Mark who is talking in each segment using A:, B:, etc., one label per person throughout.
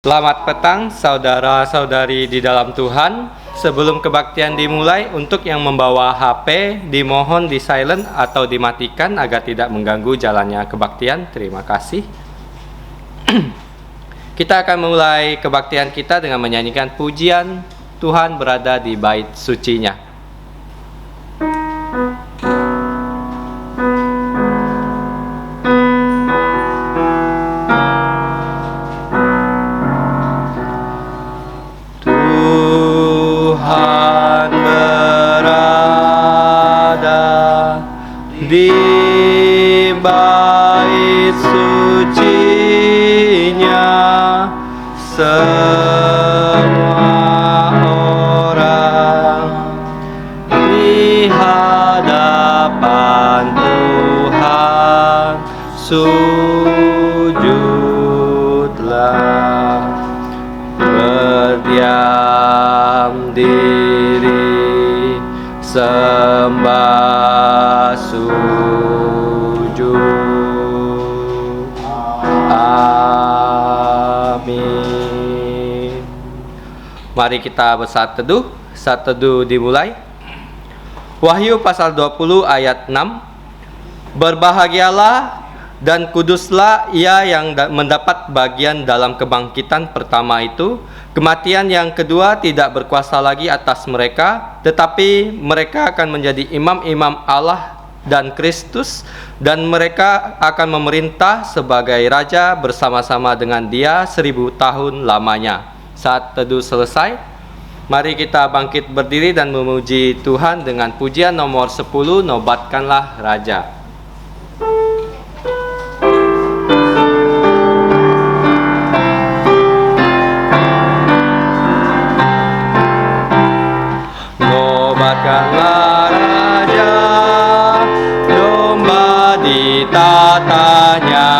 A: Selamat petang saudara-saudari di dalam Tuhan. Sebelum kebaktian dimulai, untuk yang membawa HP dimohon di silent atau dimatikan agar tidak mengganggu jalannya kebaktian. Terima kasih. Kita akan mulai kebaktian kita dengan menyanyikan pujian Tuhan berada di bait sucinya. Di bait sucinya semua orang di hadapan Tuhan sujudlah, berdiam diri sembah sujud. Amin. Mari kita bersatu teduh. Saat teduh dimulai. Wahyu pasal 20 ayat 6. Berbahagialah dan kuduslah ia yang mendapat bagian dalam kebangkitan pertama itu. Kematian yang kedua tidak berkuasa lagi atas mereka, tetapi mereka akan menjadi imam-imam Allah dan Kristus, dan mereka akan memerintah sebagai raja bersama-sama dengan Dia 1000 tahun lamanya. Saat teduh selesai, mari kita bangkit berdiri dan memuji Tuhan dengan pujian nomor 10, Nobatkanlah Raja. Nobatkanlah Raja, domba ditatanya.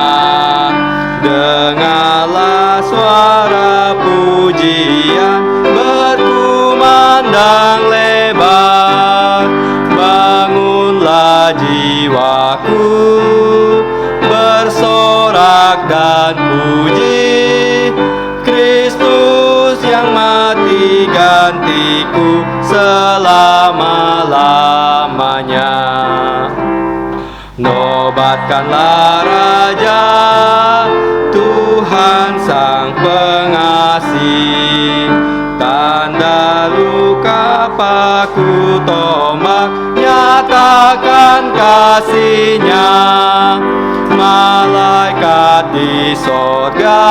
A: Dengarlah suara pujian berkumandang lebar. Bangunlah jiwaku, bersorak dan puji Kristus yang mati gantiku selama-lamanya. Nobatkanlah Raja, Tuhan Sang Pengasih. Tanda luka paku tombak, nyatakan kasih-Nya. Malaikat di sorga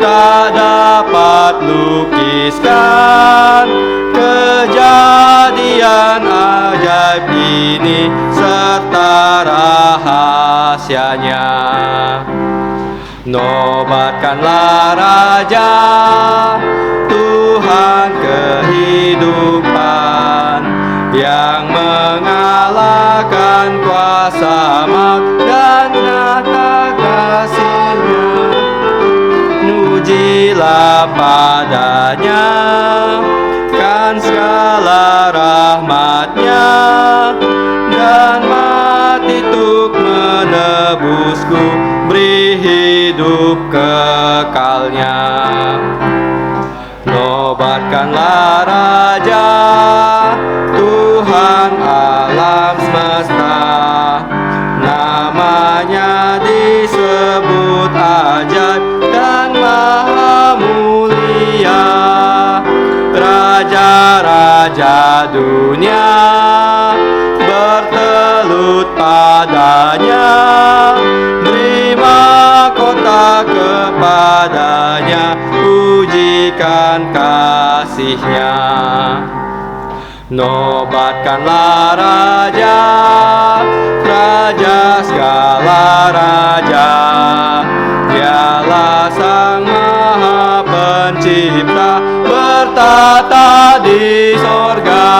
A: tak dapat lukiskan kejadian ajaib ini serta rahasianya. Nobatkanlah Raja, Tuhan kehidupan, yang mengalahkan kuasa maut dan nyata kasih-Nya. Pujilah padanya, kan segala rahmat-Nya, dan mati untuk menebusku, beri hidup kekalnya. Nobatkanlah Raja, Tuhan alam semesta, namanya disebut ajaib dan maha mulia. Raja-raja dunia bertelut padanya, beri mahkota kepadanya, pujikan kasih-Nya. Nobatkanlah Raja, Raja segala raja, Dialah Sang Maha Pencipta, bertata di sorga.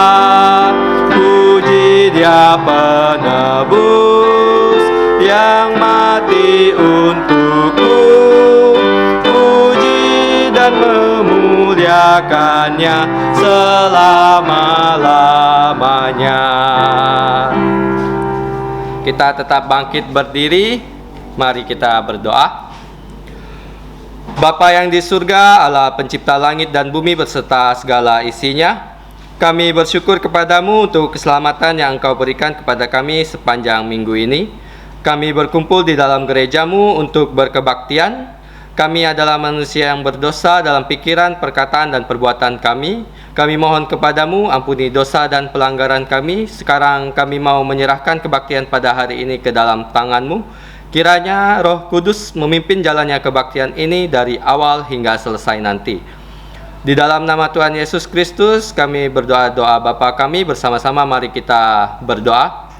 A: Puji Dia penebus yang mati untukku, puji dan memuliakan-Nya selama-lamanya. Kita tetap bangkit berdiri. Mari kita berdoa. Bapa yang di surga, Allah pencipta langit dan bumi beserta segala isinya, kami bersyukur kepadamu untuk keselamatan yang Engkau berikan kepada kami sepanjang minggu ini. Kami berkumpul di dalam gerejamu untuk berkebaktian. Kami adalah manusia yang berdosa dalam pikiran, perkataan, dan perbuatan kami. Kami mohon kepadamu, ampuni dosa dan pelanggaran kami. Sekarang kami mau menyerahkan kebaktian pada hari ini ke dalam tangan-Mu. Kiranya Roh Kudus memimpin jalannya kebaktian ini dari awal hingga selesai nanti. Di dalam nama Tuhan Yesus Kristus, kami berdoa doa Bapa kami bersama-sama. Mari kita berdoa.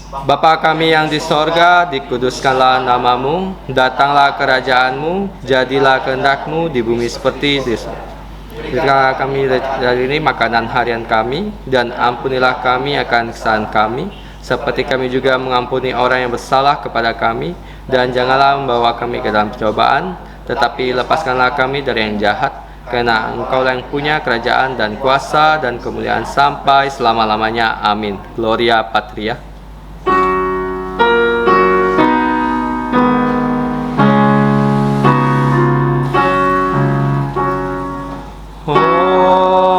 A: Bapa kami yang di sorga, dikuduskanlah namamu, datanglah kerajaanmu, jadilah kehendak-Mu di bumi seperti di surga. Berikanlah kami dari ini makanan harian kami, dan ampunilah kami akan kesalahan kami, seperti kami juga mengampuni orang yang bersalah kepada kami, dan janganlah membawa kami ke dalam percobaan, tetapi lepaskanlah kami dari yang jahat, karena Engkau yang punya kerajaan dan kuasa dan kemuliaan sampai selama-lamanya. Amin. Gloria Patria.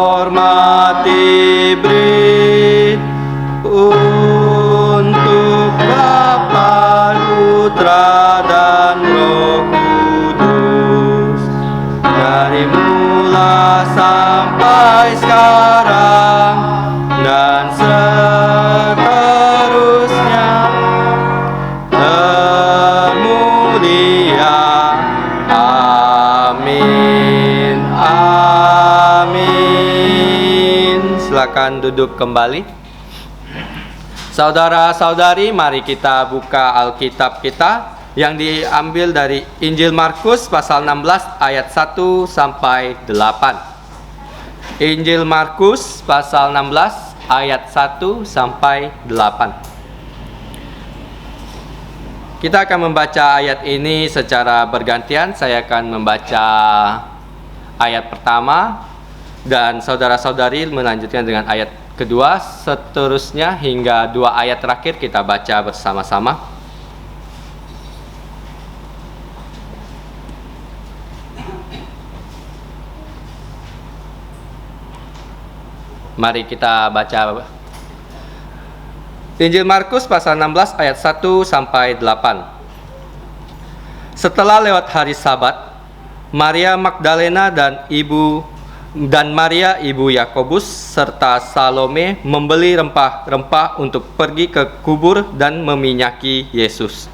A: Hormati beri untuk Bapa, Putra, dan Roh Kudus, dari mula sampai sekarang dan seterusnya. Termulia. Amin. Amin. Silakan duduk kembali. Saudara-saudari, mari kita buka Alkitab kita yang diambil dari Injil Markus pasal 16 ayat 1 sampai 8. Injil Markus pasal 16 ayat 1 sampai 8. Kita akan membaca ayat ini secara bergantian. Saya akan membaca ayat pertama dan saudara-saudari melanjutkan dengan ayat kedua, seterusnya hingga 2 ayat terakhir kita baca bersama-sama. Mari kita baca Injil Markus pasal 16 ayat 1 sampai 8. Setelah lewat hari Sabat, Maria Magdalena dan Maria ibu Yakobus serta Salome membeli rempah-rempah untuk pergi ke kubur dan meminyaki Yesus.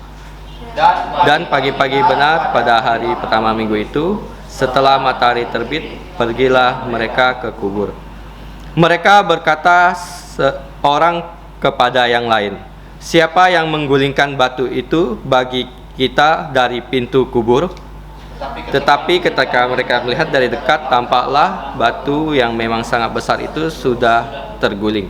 A: Dan pagi-pagi benar pada hari pertama minggu itu, setelah matahari terbit, pergilah mereka ke kubur. Mereka berkata seorang kepada yang lain, "Siapa yang menggulingkan batu itu bagi kita dari pintu kubur?" Tetapi ketika mereka melihat dari dekat, tampaklah batu yang memang sangat besar itu sudah terguling.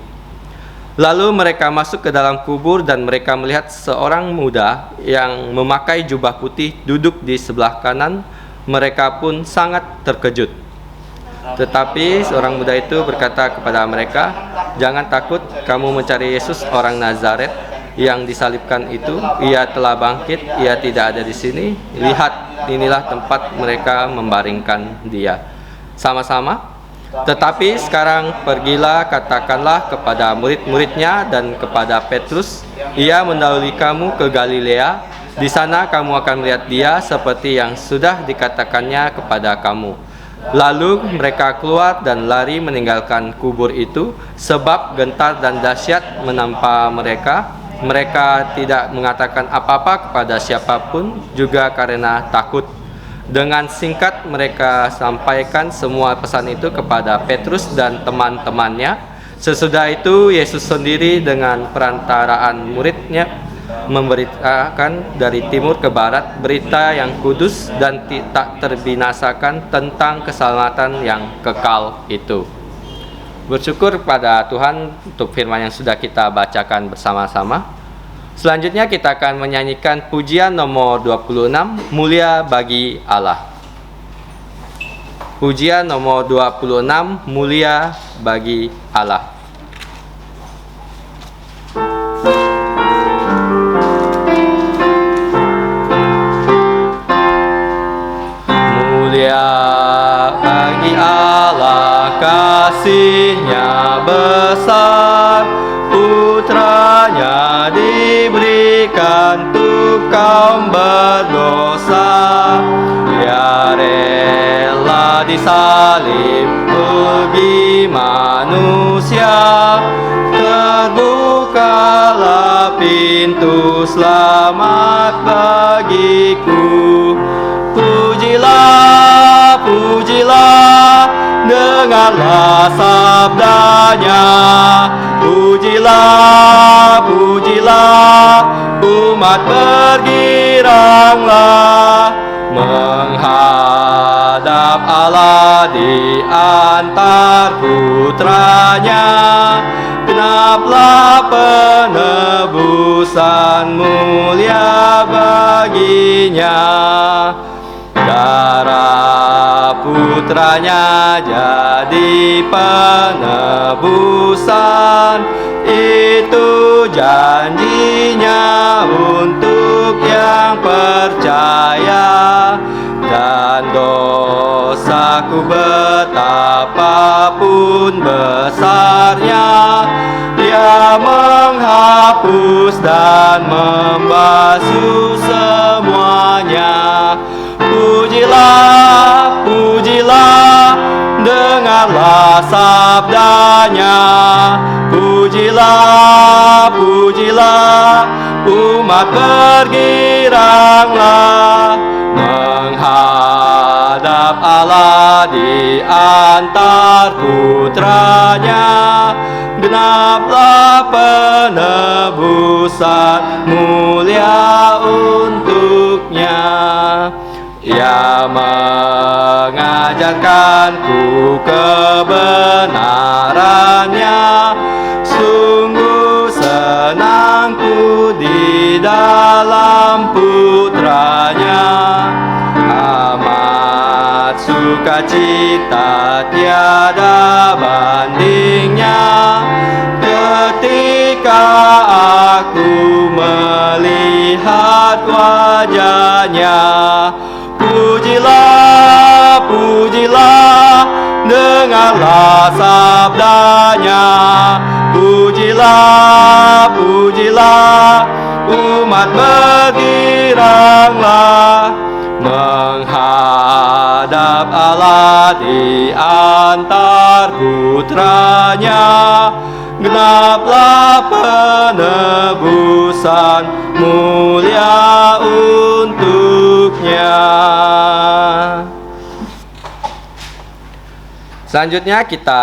A: Lalu mereka masuk ke dalam kubur dan mereka melihat seorang muda yang memakai jubah putih duduk di sebelah kanan. Mereka pun sangat terkejut. Tetapi seorang muda itu berkata kepada mereka, "Jangan takut, kamu mencari Yesus orang Nazaret yang disalibkan itu. Ia telah bangkit, ia tidak ada di sini. Lihat, inilah tempat mereka membaringkan dia." Sama-sama. "Tetapi sekarang pergilah, katakanlah kepada murid-muridnya dan kepada Petrus, ia mendahului kamu ke Galilea. Di sana kamu akan melihat dia seperti yang sudah dikatakannya kepada kamu." Lalu mereka keluar dan lari meninggalkan kubur itu, sebab gentar dan dahsyat menampa mereka. Mereka tidak mengatakan apa-apa kepada siapapun, juga karena takut. Dengan singkat mereka sampaikan semua pesan itu kepada Petrus dan teman-temannya. Sesudah itu Yesus sendiri dengan perantaraan muridnya memberitakan dari timur ke barat berita yang kudus dan tak terbinasakan tentang keselamatan yang kekal itu. Bersyukur pada Tuhan untuk firman yang sudah kita bacakan bersama-sama. Selanjutnya kita akan menyanyikan pujian nomor 26, Mulia Bagi Allah. Pujian nomor 26, Mulia Bagi Allah. belum berdosa. Ia rela disalib bagi manusia, terbukalah pintu selamat bagiku. Pujilah, pujilah, dengarlah sabdanya. Pujilah, pujilah, umat bergiranglah menghadap Allah di antar putranya. Genaplah penebusan mulia baginya. Darah putranya jadi penebusan, itu janjinya untuk yang percaya. Dan dosaku betapapun besarnya, Dia menghapus dan membasuh semuanya. Pujilah, pujilah, dengarlah sabdanya. Pujilah, pujilah, umat bergiranglah menghadap Allah di antar putranya. Genaplah penebusan mulia untuknya. Ia mengajarkanku kebenarannya, sungguh senangku di dalam putranya. Amat sukacita tiada bandingnya ketika aku melihat wajahnya. Pujilah, pujilah, dengarlah sabdanya. Pujilah, pujilah, umat bergiranglah menghadap Allah di antar putranya. Genaplah penebusan mulia untuknya. Selanjutnya kita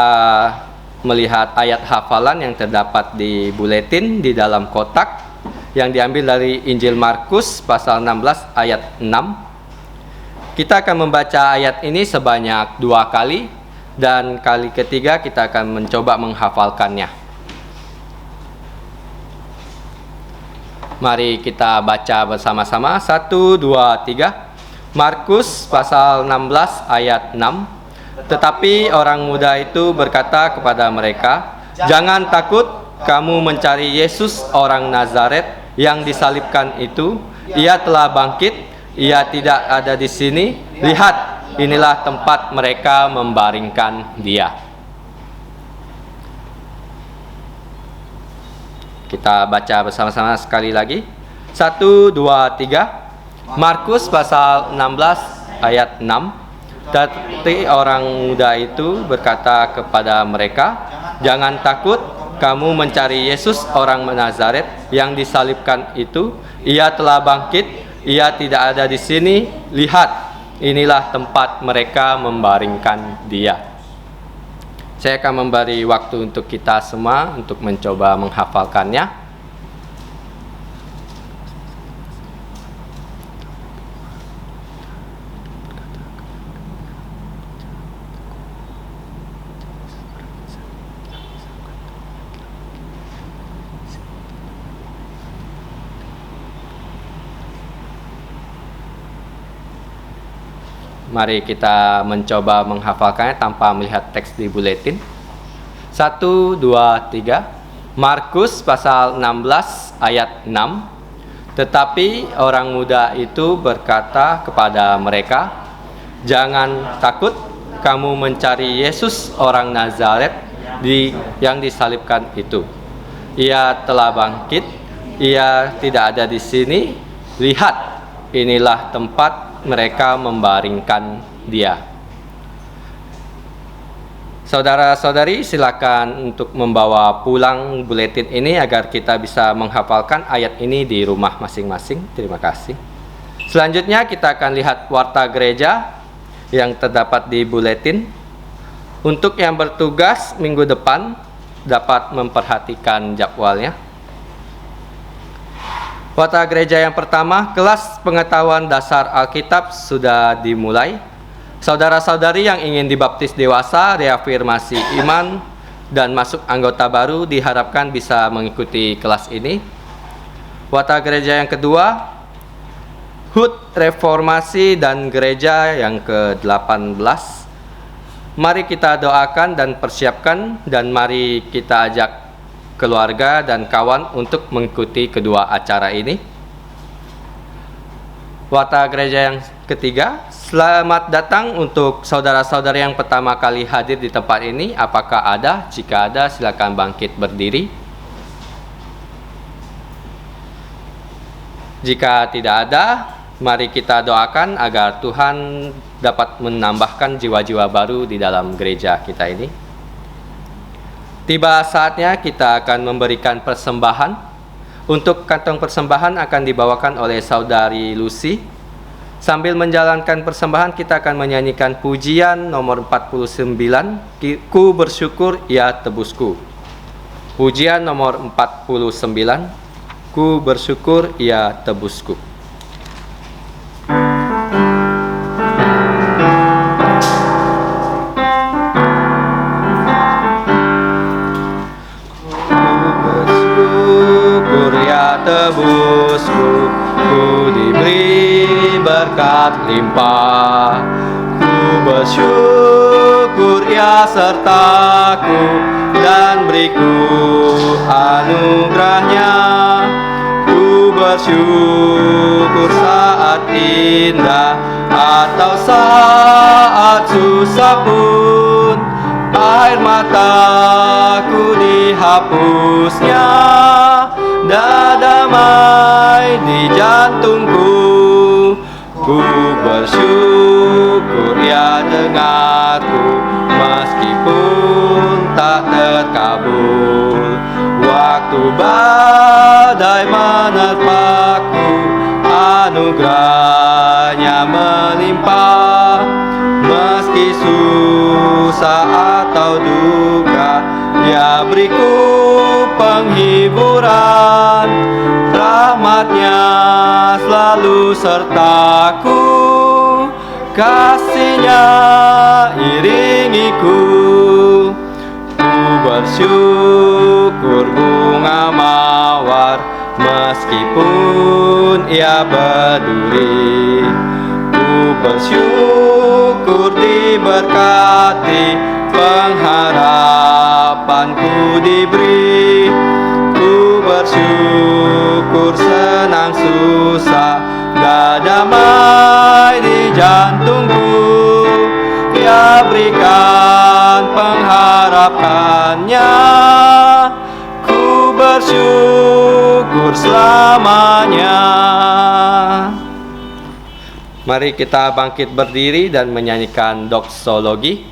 A: melihat ayat hafalan yang terdapat di buletin di dalam kotak yang diambil dari Injil Markus pasal 16 ayat 6. Kita akan membaca ayat ini sebanyak 2 kali, dan kali ketiga kita akan mencoba menghafalkannya. Mari kita baca bersama-sama. 1, 2, 3. Markus pasal 16 ayat 6. Tetapi orang muda itu berkata kepada mereka, "Jangan takut, kamu mencari Yesus orang Nazaret yang disalibkan itu. Ia telah bangkit, ia tidak ada di sini. Lihat, inilah tempat mereka membaringkan dia." Kita baca bersama-sama sekali lagi. 1, 2, 3. Markus pasal 16 ayat 6. Tetapi orang muda itu berkata kepada mereka, "Jangan takut, kamu mencari Yesus orang Nazaret yang disalibkan itu. Ia telah bangkit, ia tidak ada di sini. Lihat, inilah tempat mereka membaringkan dia." Saya akan memberi waktu untuk kita semua untuk mencoba menghafalkannya. Mari kita mencoba menghafalkannya tanpa melihat teks di buletin. 1, 2, 3. Markus pasal 16 ayat 6. Tetapi orang muda itu berkata kepada mereka, "Jangan takut, kamu mencari Yesus orang Nazaret yang disalibkan itu. Ia telah bangkit, ia tidak ada di sini. Lihat, inilah tempat mereka membaringkan dia. Saudara-saudari, silakan untuk membawa pulang buletin ini agar kita bisa menghafalkan ayat ini di rumah masing-masing. Terima kasih. Selanjutnya kita akan lihat warta gereja yang terdapat di buletin. Untuk yang bertugas minggu depan dapat memperhatikan jadwalnya. Warta gereja yang pertama, kelas pengetahuan dasar Alkitab sudah dimulai. Saudara-saudari yang ingin dibaptis dewasa, reafirmasi iman, dan masuk anggota baru diharapkan bisa mengikuti kelas ini. Warta gereja yang kedua, HUT Reformasi dan Gereja yang ke-18. Mari kita doakan dan persiapkan, dan mari kita ajak keluarga dan kawan untuk mengikuti kedua acara ini. Warta gereja yang ketiga, selamat datang untuk saudara-saudara yang pertama kali hadir di tempat ini. Apakah ada? Jika ada, silakan bangkit berdiri. Jika tidak ada, mari kita doakan agar Tuhan dapat menambahkan jiwa-jiwa baru di dalam gereja kita ini. Tiba saatnya kita akan memberikan persembahan. Untuk kantong persembahan akan dibawakan oleh saudari Lucy. Sambil menjalankan persembahan, kita akan menyanyikan pujian nomor 49, Ku bersyukur ia tebusku. Pujian nomor 49, Ku bersyukur ia tebusku. Tebusku, ku diberi berkat limpah. Ku bersyukur ia sertaku dan beriku anugerahnya. Ku bersyukur saat indah atau saat susah pun, air mataku dihapusnya. Damai di jantungku, ku bersyukur ia dengarku meskipun tak terkabul. Waktu badai menerpaku, anugerahnya melimpah. Meski susah atau duka, dia beriku penghiburan. Rahmatnya selalu sertaku, kasihnya iringiku. Ku bersyukur bunga mawar meskipun ia berduri. Ku bersyukur diberkati, pengharapanku diberi. Ku bersyukur senang susah, gak damai di jantungku. Dia berikan pengharapannya, ku bersyukur selamanya. Mari kita bangkit berdiri dan menyanyikan doksologi.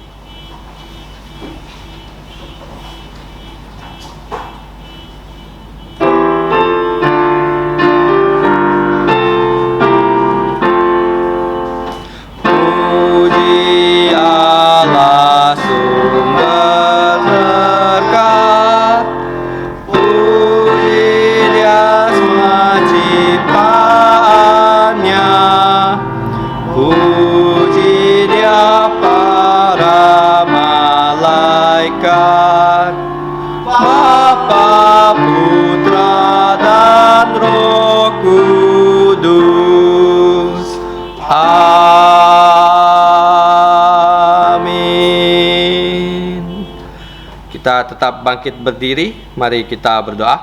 A: Bapa, Putra, dan Roh Kudus. Amin. Kita tetap bangkit berdiri, mari kita berdoa.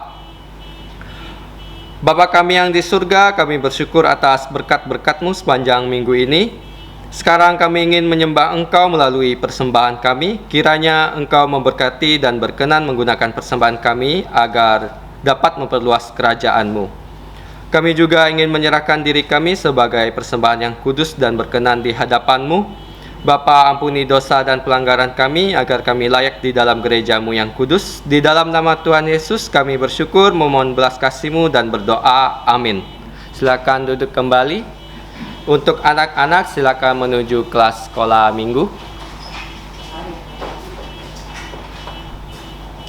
A: Bapa kami yang di surga, kami bersyukur atas berkat-berkat-Mu sepanjang minggu ini. Sekarang kami ingin menyembah Engkau melalui persembahan kami. Kiranya Engkau memberkati dan berkenan menggunakan persembahan kami agar dapat memperluas kerajaan-Mu. Kami juga ingin menyerahkan diri kami sebagai persembahan yang kudus dan berkenan di hadapan-Mu. Bapa, ampuni dosa dan pelanggaran kami agar kami layak di dalam gereja-Mu yang kudus. Di dalam nama Tuhan Yesus kami bersyukur, memohon belas kasih-Mu dan berdoa. Amin. Silakan duduk kembali. Untuk anak-anak silakan menuju kelas sekolah minggu.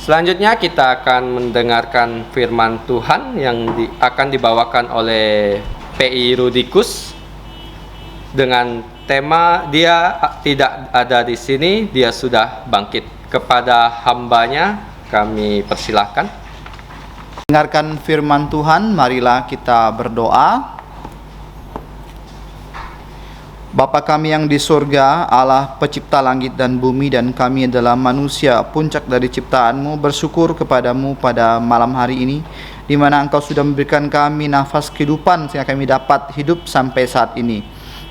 A: Selanjutnya kita akan mendengarkan firman Tuhan yang akan dibawakan oleh PI Rudikus dengan tema dia tidak ada di sini, dia sudah bangkit. Kepada hambanya kami persilahkan.
B: Dengarkan firman Tuhan, marilah kita berdoa. Bapa kami yang di surga, Allah pencipta langit dan bumi, dan kami adalah manusia, puncak dari ciptaan-Mu, bersyukur kepadamu pada malam hari ini, di mana Engkau sudah memberikan kami nafas kehidupan sehingga kami dapat hidup sampai saat ini.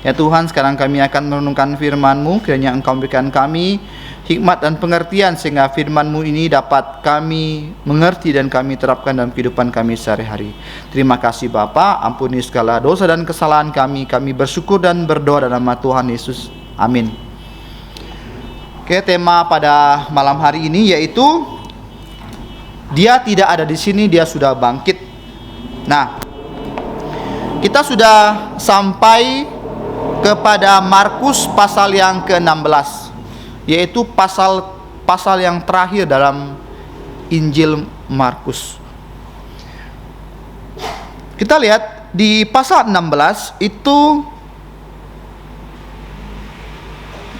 B: Ya Tuhan, sekarang kami akan merenungkan firman-Mu, kiranya Engkau memberikan kami hikmat dan pengertian sehingga firman-Mu ini dapat kami mengerti dan kami terapkan dalam kehidupan kami sehari-hari. Terima kasih Bapa, ampuni segala dosa dan kesalahan kami. Kami bersyukur dan berdoa dalam nama Tuhan Yesus. Amin. Oke, tema pada malam hari ini yaitu Dia tidak ada di sini, Dia sudah bangkit. Nah, kita sudah sampai kepada Markus pasal yang ke-16. Yaitu pasal yang terakhir dalam Injil Markus. Kita lihat di pasal 16 itu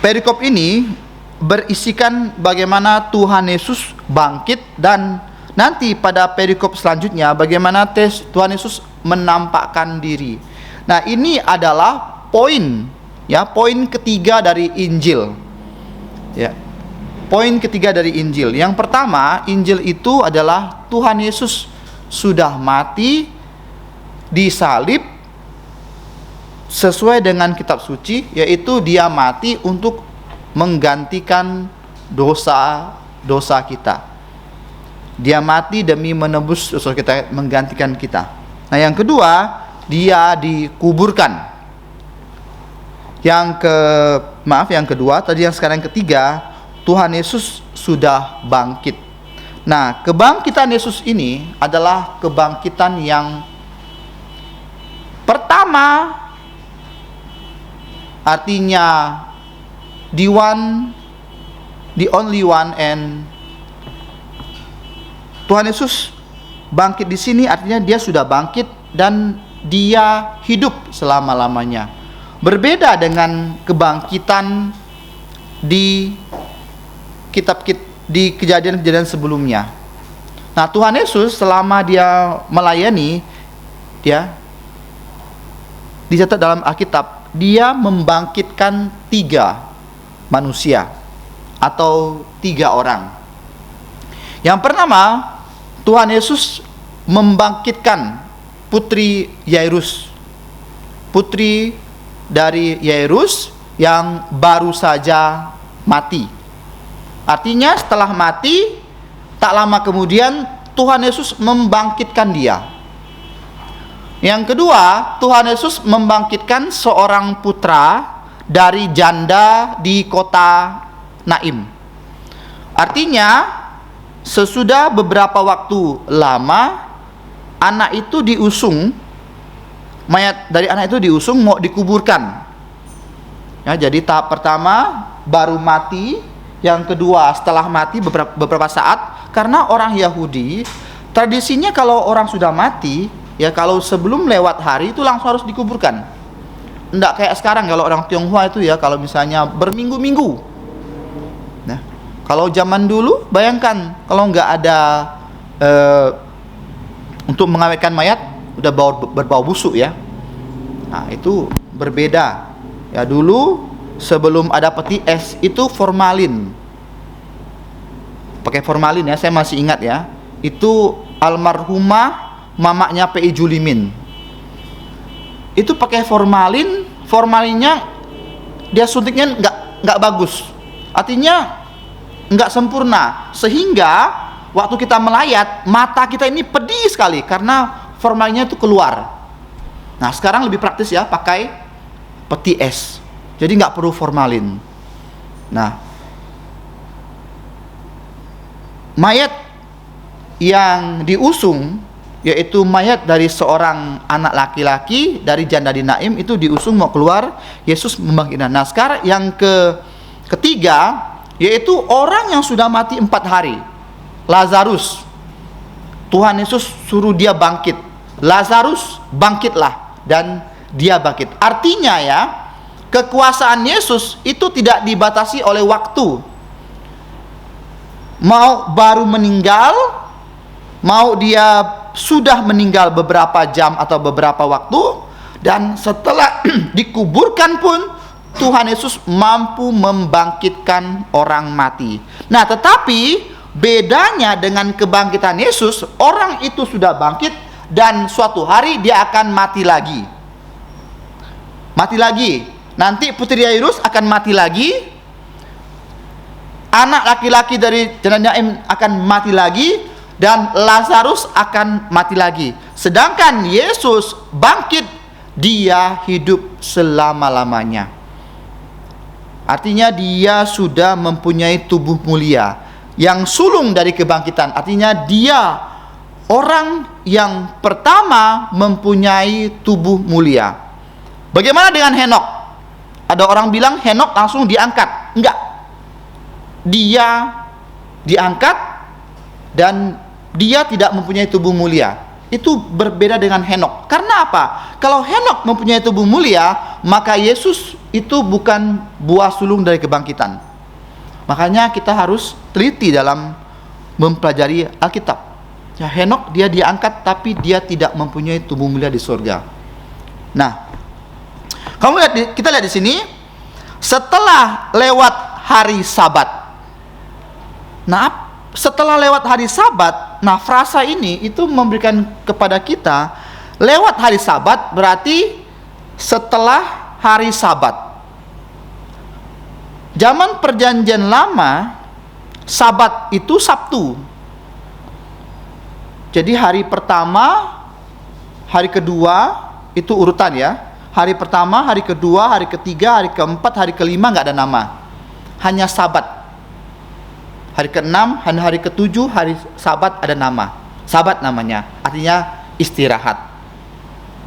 B: perikop ini berisikan bagaimana Tuhan Yesus bangkit, dan nanti pada perikop selanjutnya bagaimana Tuhan Yesus menampakkan diri. Nah, ini adalah poin ketiga dari Injil. Ya. Poin ketiga dari Injil. Yang pertama, Injil itu adalah Tuhan Yesus sudah mati, disalib sesuai dengan kitab suci, yaitu Dia mati untuk menggantikan dosa-dosa kita. Dia mati demi menebus dosa kita, menggantikan kita. Nah, yang kedua, Dia dikuburkan. Yang kedua, sekarang yang ketiga, Tuhan Yesus sudah bangkit. Nah, kebangkitan Yesus ini adalah kebangkitan yang pertama, artinya the only one, and Tuhan Yesus bangkit di sini artinya Dia sudah bangkit dan Dia hidup selama-lamanya. Berbeda dengan kebangkitan di kejadian-kejadian sebelumnya. Nah, Tuhan Yesus selama Dia melayani, dicatat dalam Alkitab, Dia membangkitkan 3 manusia atau 3 orang. Yang pertama, Tuhan Yesus membangkitkan putri Yairus. Putri dari Yairus yang baru saja mati. Artinya setelah mati, tak lama kemudian Tuhan Yesus membangkitkan dia. Yang kedua, Tuhan Yesus membangkitkan seorang putra dari janda di kota Naim. Artinya sesudah beberapa waktu lama, anak itu diusung, mayat dari anak itu diusung mau dikuburkan. Ya, jadi tahap pertama baru mati, yang kedua setelah mati beberapa saat, karena orang Yahudi tradisinya kalau orang sudah mati, ya kalau sebelum lewat hari itu langsung harus dikuburkan. Enggak kayak sekarang kalau orang Tionghoa itu ya, kalau misalnya berminggu-minggu. Nah, kalau zaman dulu bayangkan kalau nggak ada untuk mengawetkan mayat udah berbau busuk ya. Nah, itu berbeda. Ya, dulu sebelum ada peti es itu formalin. Pakai formalin ya, saya masih ingat ya. Itu almarhumah mamanya P.I. Julimin. Itu pakai formalinnya dia suntiknya nggak bagus. Artinya nggak sempurna, sehingga waktu kita melayat mata kita ini pedih sekali karena formalinnya itu keluar. Nah, sekarang lebih praktis ya, pakai peti es. Jadi nggak perlu formalin. Nah, mayat yang diusung, yaitu mayat dari seorang anak laki-laki dari janda di Naim, itu diusung mau keluar, Yesus membangkitkan. Nah, sekarang yang ketiga, yaitu orang yang sudah mati 4 hari, Lazarus. Tuhan Yesus suruh dia bangkit. Lazarus, bangkitlah. Dan dia bangkit. Artinya ya, kekuasaan Yesus itu tidak dibatasi oleh waktu. Mau baru meninggal, mau dia sudah meninggal beberapa jam atau beberapa waktu, dan setelah dikuburkan pun Tuhan Yesus mampu membangkitkan orang mati. Nah, tetapi bedanya dengan kebangkitan Yesus, orang itu sudah bangkit dan suatu hari dia akan mati lagi. Mati lagi. Nanti putri Yairus akan mati lagi. Anak laki-laki dari janda Naim akan mati lagi, dan Lazarus akan mati lagi. Sedangkan Yesus bangkit, dia hidup selama-lamanya. Artinya dia sudah mempunyai tubuh mulia yang sulung dari kebangkitan. Artinya dia orang yang pertama mempunyai tubuh mulia. Bagaimana dengan Henok? Ada orang bilang Henok langsung diangkat. Enggak. Dia diangkat dan dia tidak mempunyai tubuh mulia. Itu berbeda dengan Henok. Karena apa? Kalau Henok mempunyai tubuh mulia, maka Yesus itu bukan buah sulung dari kebangkitan. Makanya kita harus teliti dalam mempelajari Alkitab. Ya, Henok dia diangkat tapi dia tidak mempunyai tubuh mulia di surga. Nah, kita lihat di sini, setelah lewat hari Sabat. Nah, setelah lewat hari Sabat, nah frasa ini itu memberikan kepada kita, lewat hari Sabat berarti setelah hari Sabat. Zaman Perjanjian Lama, Sabat itu Sabtu. Jadi hari pertama, hari kedua, itu urutan ya. Hari pertama, hari kedua, hari ketiga, hari keempat, hari kelima nggak ada nama. Hanya Sabat. Hari keenam, hari ketujuh, hari Sabat ada nama. Sabat namanya, artinya istirahat.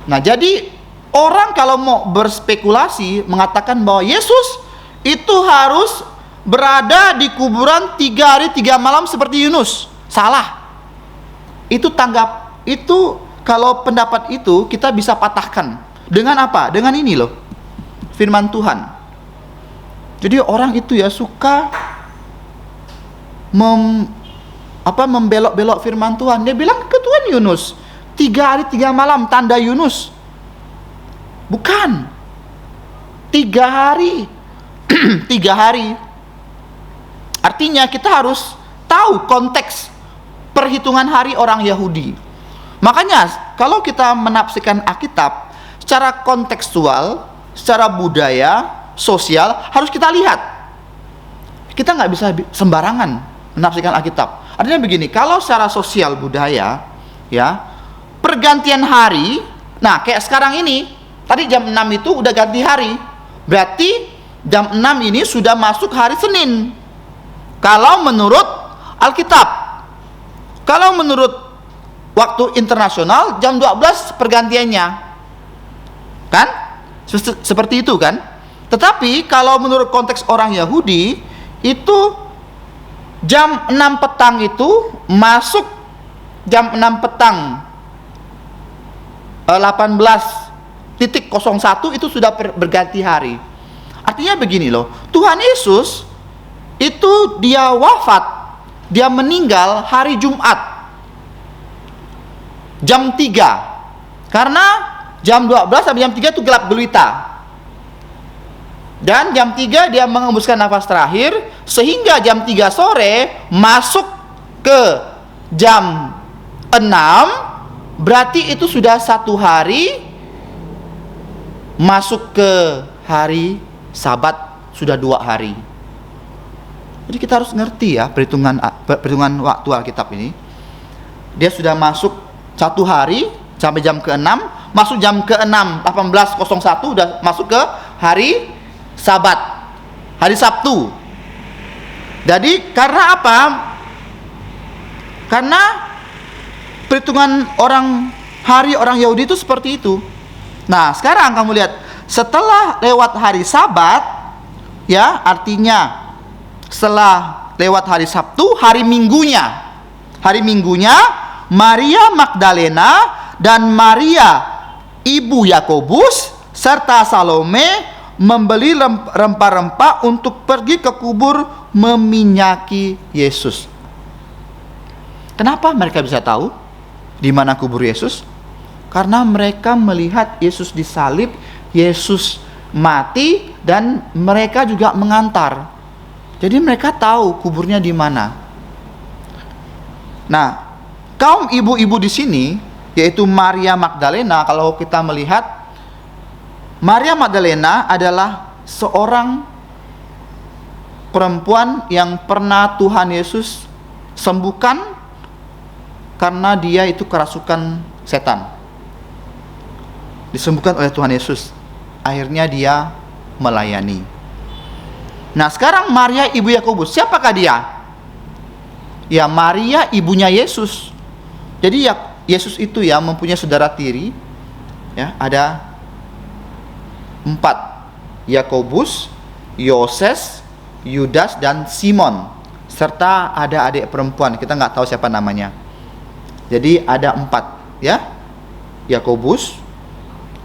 B: Nah, jadi orang kalau mau berspekulasi mengatakan bahwa Yesus itu harus berada di kuburan 3 hari 3 malam seperti Yunus. Salah. Itu kalau pendapat itu kita bisa patahkan dengan apa? Dengan ini loh, firman Tuhan. Jadi orang itu ya suka membelok-belok firman Tuhan. Dia bilang ke Tuhan Yunus 3 hari 3 malam tanda Yunus. Bukan 3 hari 3 hari. Artinya kita harus tahu konteks perhitungan hari orang Yahudi. Makanya kalau kita menafsirkan Alkitab secara kontekstual, secara budaya, sosial, harus kita lihat. Kita nggak bisa sembarangan menafsirkan Alkitab. Artinya begini, kalau secara sosial budaya, ya, pergantian hari, nah kayak sekarang ini, tadi jam 6 itu udah ganti hari, berarti jam 6 ini sudah masuk hari Senin. Kalau menurut Alkitab. Kalau menurut waktu internasional jam 12 pergantiannya. Kan? Seperti itu kan? Tetapi kalau menurut konteks orang Yahudi, itu jam 6 petang itu masuk jam 6 petang 18.01 itu sudah berganti hari. Artinya begini loh, Tuhan Yesus itu dia wafat, dia meninggal hari Jumat jam 3. Karena jam 12 sampai jam 3 itu gelap gulita. Dan jam 3 dia mengembuskan nafas terakhir, sehingga jam 3 sore masuk ke jam 6, berarti itu sudah 1 hari masuk ke hari Sabat, sudah 2 hari. Jadi kita harus ngerti ya perhitungan waktu Alkitab ini. Dia sudah masuk 1 hari sampai jam ke-6, masuk jam ke-6, 18.01 udah masuk ke hari Sabat, hari Sabtu. Jadi karena apa? Karena perhitungan hari orang Yahudi itu seperti itu. Nah, sekarang kamu lihat, setelah lewat hari Sabat, ya, artinya setelah lewat hari Sabtu, hari Minggunya, Maria Magdalena dan Maria ibu Yakobus serta Salome membeli rempah-rempah untuk pergi ke kubur meminyaki Yesus. Kenapa mereka bisa tahu di mana kubur Yesus? Karena mereka melihat Yesus disalib, Yesus mati, dan mereka juga mengantar. Jadi mereka tahu kuburnya di mana. Nah, kaum ibu-ibu di sini, yaitu Maria Magdalena, kalau kita melihat, Maria Magdalena adalah seorang perempuan yang pernah Tuhan Yesus sembuhkan karena dia itu kerasukan setan. Disembuhkan oleh Tuhan Yesus. Akhirnya dia melayani. Nah, sekarang Maria ibu Yakobus, siapakah dia? Ya, Maria ibunya Yesus. Jadi ya, Yesus itu ya mempunyai saudara tiri. Ya, ada 4. Yakobus, Yoses, Yudas, dan Simon. Serta ada adik perempuan, kita nggak tahu siapa namanya. Jadi ada 4, ya. Yakobus,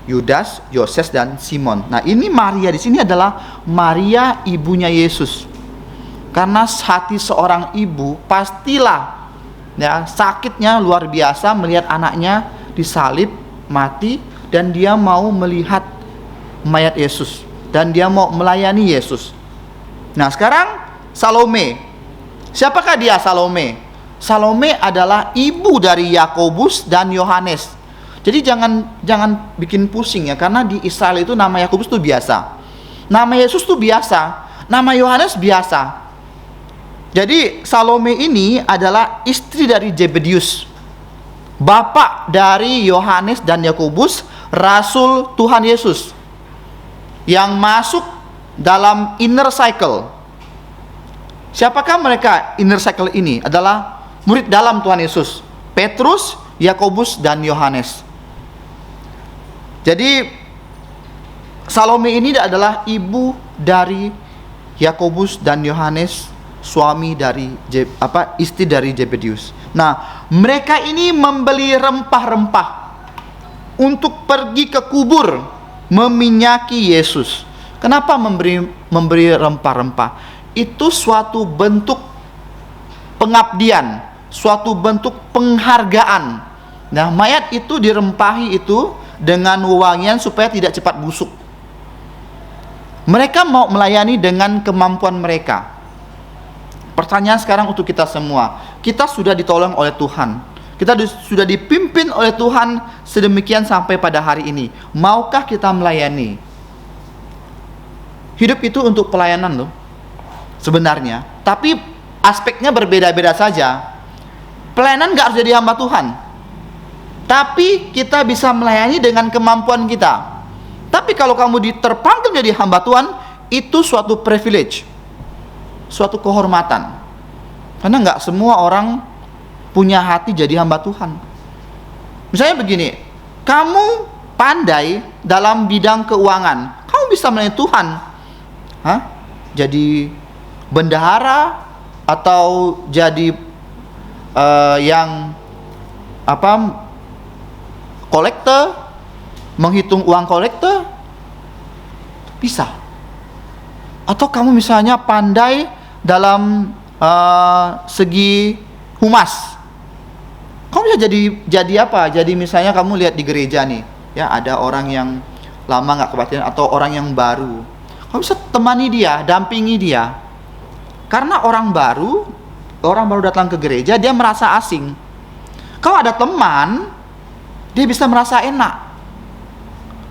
B: Yudas, Yoses, dan Simon. Nah, ini Maria di sini adalah Maria ibunya Yesus. Karena hati seorang ibu pastilah ya sakitnya luar biasa melihat anaknya disalib, mati, dan dia mau melihat mayat Yesus dan dia mau melayani Yesus. Nah, sekarang Salome. Siapakah dia Salome? Salome adalah ibu dari Yakobus dan Yohanes. Jadi jangan bikin pusing ya, karena di Israel itu nama Yakobus itu biasa, nama Yesus itu biasa, nama Yohanes biasa. Jadi Salome ini adalah istri dari Zebedius, bapak dari Yohanes dan Yakobus, rasul Tuhan Yesus, yang masuk dalam inner cycle. Siapakah mereka inner cycle ini? Adalah murid dalam Tuhan Yesus, Petrus, Yakobus, dan Yohanes. Jadi Salome ini adalah ibu dari Yakobus dan Yohanes, suami dari istri dari Zebedius. Nah, mereka ini membeli rempah-rempah untuk pergi ke kubur meminyaki Yesus. Kenapa memberi rempah-rempah? Itu suatu bentuk pengabdian, suatu bentuk penghargaan. Nah, mayat itu dirempahi itu dengan wewangian supaya tidak cepat busuk. Mereka mau melayani dengan kemampuan mereka. Pertanyaan sekarang untuk kita semua, kita sudah ditolong oleh Tuhan, kita sudah dipimpin oleh Tuhan sedemikian sampai pada hari ini. Maukah kita melayani? Hidup itu untuk pelayanan loh sebenarnya, tapi aspeknya berbeda-beda saja. Pelayanan gak harus jadi hamba Tuhan, tapi kita bisa melayani dengan kemampuan kita. Tapi kalau kamu terpanggil jadi hamba Tuhan, itu suatu privilege, suatu kehormatan. Karena nggak semua orang punya hati jadi hamba Tuhan. Misalnya begini, kamu pandai dalam bidang keuangan, kamu bisa melayani Tuhan. Jadi bendahara atau jadi kolektor, menghitung uang kolektor, bisa. Atau kamu misalnya pandai dalam segi humas, kamu bisa jadi apa? Jadi misalnya kamu lihat di gereja nih, ya ada orang yang lama nggak kebaktian atau orang yang baru, kamu bisa temani dia, dampingi dia. Karena orang baru datang ke gereja, dia merasa asing. Kalau ada teman, dia bisa merasa enak.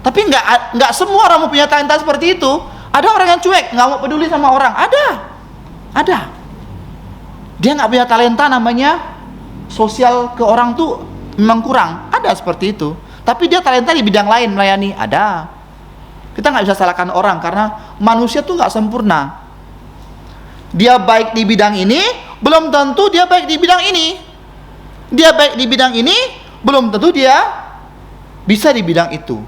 B: Tapi nggak semua orang mempunyai talenta seperti itu. Ada orang yang cuek, nggak mau peduli sama orang. Ada. Dia nggak punya talenta, namanya sosial ke orang tuh memang kurang. Ada seperti itu. tapi dia talenta di bidang lain melayani, ada. Kita nggak bisa salahkan orang karena manusia tuh nggak sempurna. Dia baik di bidang ini, belum tentu dia baik di bidang ini. Dia baik di bidang ini, belum tentu dia bisa di bidang itu.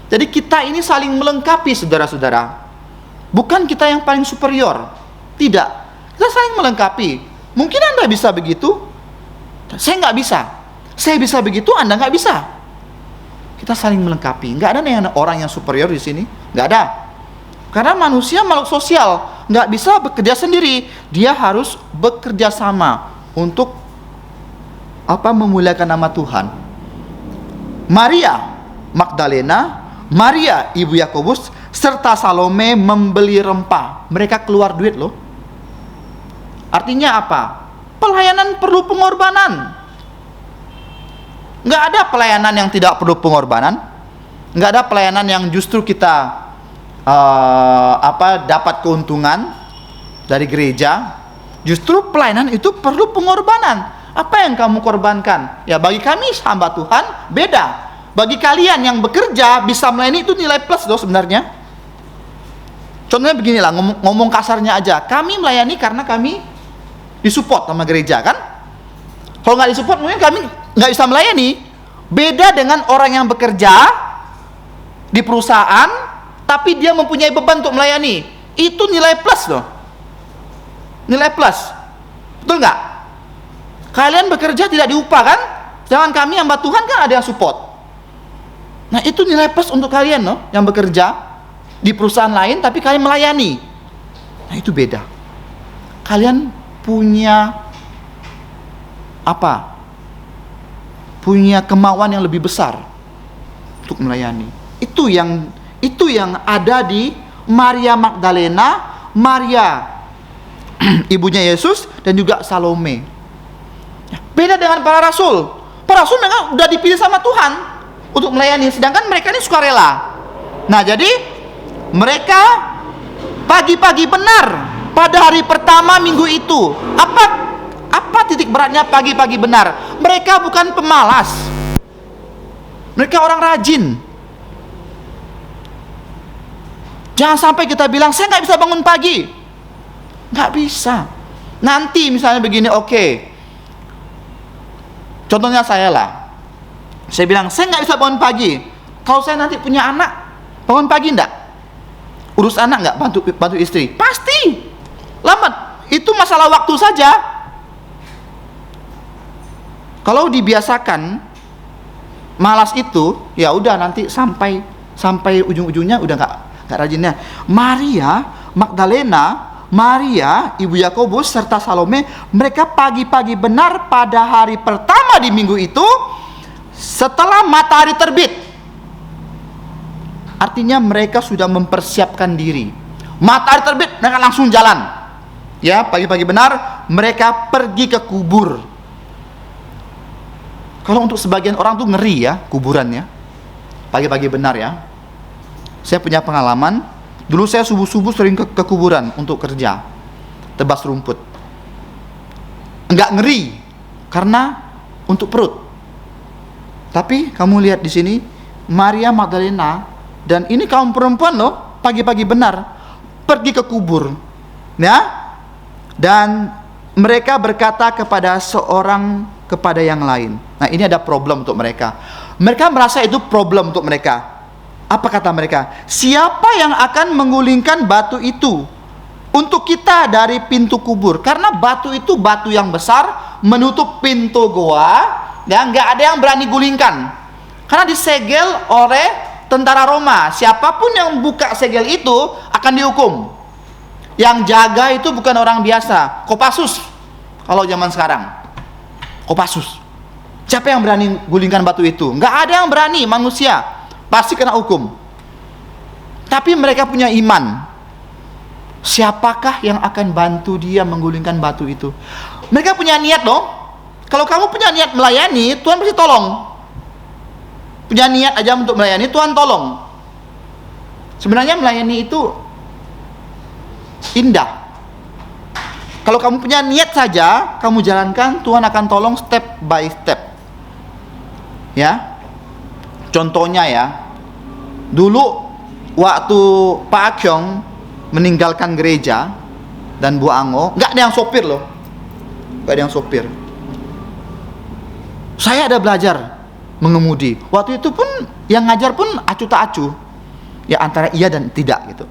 B: Jadi kita ini saling melengkapi, saudara-saudara. Bukan kita yang paling superior, tidak. Kita saling melengkapi. Mungkin Anda bisa begitu, saya nggak bisa. Saya bisa begitu, Anda nggak bisa. Kita saling melengkapi. Nggak ada nih orang yang superior di sini, nggak ada. Karena manusia makhluk sosial, nggak bisa bekerja sendiri. Dia harus bekerja sama untuk memuliakan nama Tuhan. Maria Magdalena, Maria ibu Yakobus, serta Salome membeli rempah. Mereka keluar duit loh. Artinya apa? Pelayanan perlu pengorbanan. Nggak ada pelayanan yang tidak perlu pengorbanan. Nggak ada pelayanan yang justru kita dapat keuntungan dari gereja. Justru pelayanan itu perlu pengorbanan. Apa yang kamu korbankan? Ya bagi kami hamba Tuhan beda. Bagi kalian yang bekerja bisa melayani itu nilai plus loh sebenarnya. Contohnya beginilah, ngomong kasarnya aja. Kami melayani karena kami disupport sama gereja kan. Kalau nggak disupport mungkin kami nggak bisa melayani. Beda dengan orang yang bekerja di perusahaan tapi dia mempunyai beban untuk melayani. Itu nilai plus loh. Nilai plus. Betul nggak? Kalian bekerja tidak diupah kan? Jangan kami hamba Tuhan kan ada yang support. Nah itu nilai plus untuk kalian loh yang bekerja di perusahaan lain tapi kalian melayani. Nah itu beda. Kalian punya punya kemauan yang lebih besar untuk melayani. Itu yang ada di Maria Magdalena, Maria ibunya Yesus, dan juga Salome. Beda dengan para rasul. Para rasul memang udah dipilih sama Tuhan untuk melayani, sedangkan mereka ini sukarela. Nah jadi mereka pagi-pagi benar pada hari pertama minggu itu. Apa titik beratnya pagi-pagi benar? Mereka bukan pemalas. Mereka orang rajin. Jangan sampai kita bilang saya nggak bisa bangun pagi. Nggak bisa. Nanti misalnya begini, oke. Contohnya saya lah. Saya bilang saya nggak bisa bangun pagi. Kalau saya nanti punya anak, bangun pagi enggak? Urus anak nggak, bantu istri? Pasti lambat. Itu masalah waktu saja. Kalau dibiasakan malas itu, ya udah nanti sampai ujung-ujungnya udah nggak rajinnya. Maria Magdalena, Maria ibu Yakobus serta Salome, mereka pagi-pagi benar pada hari pertama di minggu itu setelah matahari terbit. Artinya mereka sudah mempersiapkan diri. Matahari terbit mereka langsung jalan. Ya, pagi-pagi benar mereka pergi ke kubur. Kalau untuk sebagian orang tuh ngeri ya kuburannya. Pagi-pagi benar ya. Saya punya pengalaman. Dulu saya subuh-subuh sering ke kuburan untuk kerja, tebas rumput. Enggak ngeri karena untuk perut. Tapi kamu lihat di sini Maria Magdalena, dan ini kaum perempuan loh, pagi-pagi benar pergi ke kubur. Ya. Dan mereka berkata kepada seorang kepada yang lain. Nah, ini ada problem untuk mereka. Mereka merasa itu problem untuk mereka. Apa kata mereka? Siapa yang akan menggulingkan batu itu untuk kita dari pintu kubur? Karena batu itu batu yang besar menutup pintu goa, dan nggak ada yang berani gulingkan. Karena disegel oleh tentara Roma. Siapapun yang buka segel itu akan dihukum. Yang jaga itu bukan orang biasa, Kopassus. Kalau zaman sekarang, Kopassus. Siapa yang berani gulingkan batu itu? Nggak ada yang berani, manusia. Pasti kena hukum. Tapi mereka punya iman. Siapakah yang akan bantu dia menggulingkan batu itu? Mereka punya niat loh. Kalau kamu punya niat melayani, Tuhan pasti tolong. Punya niat aja untuk melayani, Tuhan tolong. Sebenarnya melayani itu indah. Kalau kamu punya niat saja, kamu jalankan, Tuhan akan tolong step by step. Ya. Contohnya ya, dulu waktu Pak Kyong meninggalkan gereja dan Bu Ango, nggak ada yang sopir loh, nggak ada yang sopir. Saya ada belajar mengemudi. Waktu itu pun yang ngajar pun acuh tak acuh, ya antara iya dan tidak gitu.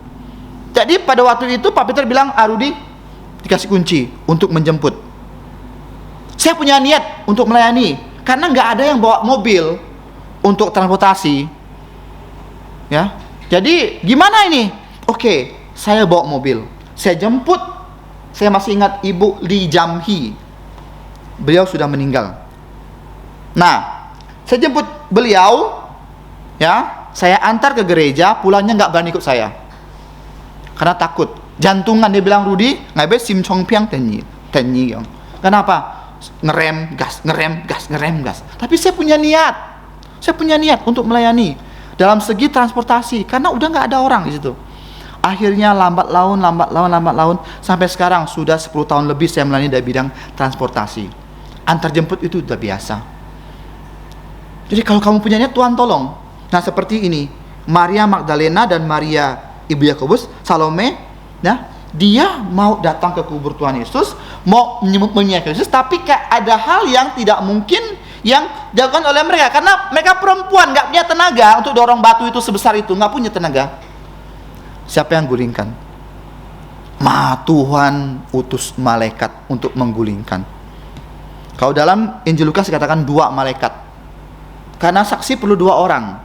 B: Jadi pada waktu itu Pak Peter bilang, Rudi dikasih kunci untuk menjemput. Saya punya niat untuk melayani, karena nggak ada yang bawa mobil untuk transportasi, ya. Jadi gimana ini? Oke, saya bawa mobil, saya jemput. Saya masih ingat Ibu Li Jamhi, beliau sudah meninggal. Nah, saya jemput beliau, ya. Saya antar ke gereja, pulangnya nggak berani ikut saya, karena takut. Jantungan, dia bilang, Rudi, nggak bisa sim chong piang tenyi. Kenapa? Ngerem, gas, ngerem, gas, ngerem, gas. Tapi saya punya niat untuk melayani dalam segi transportasi, karena udah nggak ada orang di situ. Akhirnya lambat laun, sampai sekarang sudah 10 tahun lebih saya melayani dari bidang transportasi. Antar jemput itu udah biasa. Jadi kalau kamu punya niat, Tuhan tolong. Nah seperti ini, Maria Magdalena dan Maria Ibu Yakobus, Salome, nah dia mau datang ke kubur Tuhan Yesus, mau menyembah Yesus, tapi kayak ada hal yang tidak mungkin yang dilakukan oleh mereka, karena mereka perempuan, nggak punya tenaga untuk dorong batu itu sebesar itu, nggak punya tenaga. Siapa yang gulingkan? Tuhan utus malaikat untuk menggulingkan. Kalau dalam Injil Lukas dikatakan 2 malaikat, karena saksi perlu 2 orang,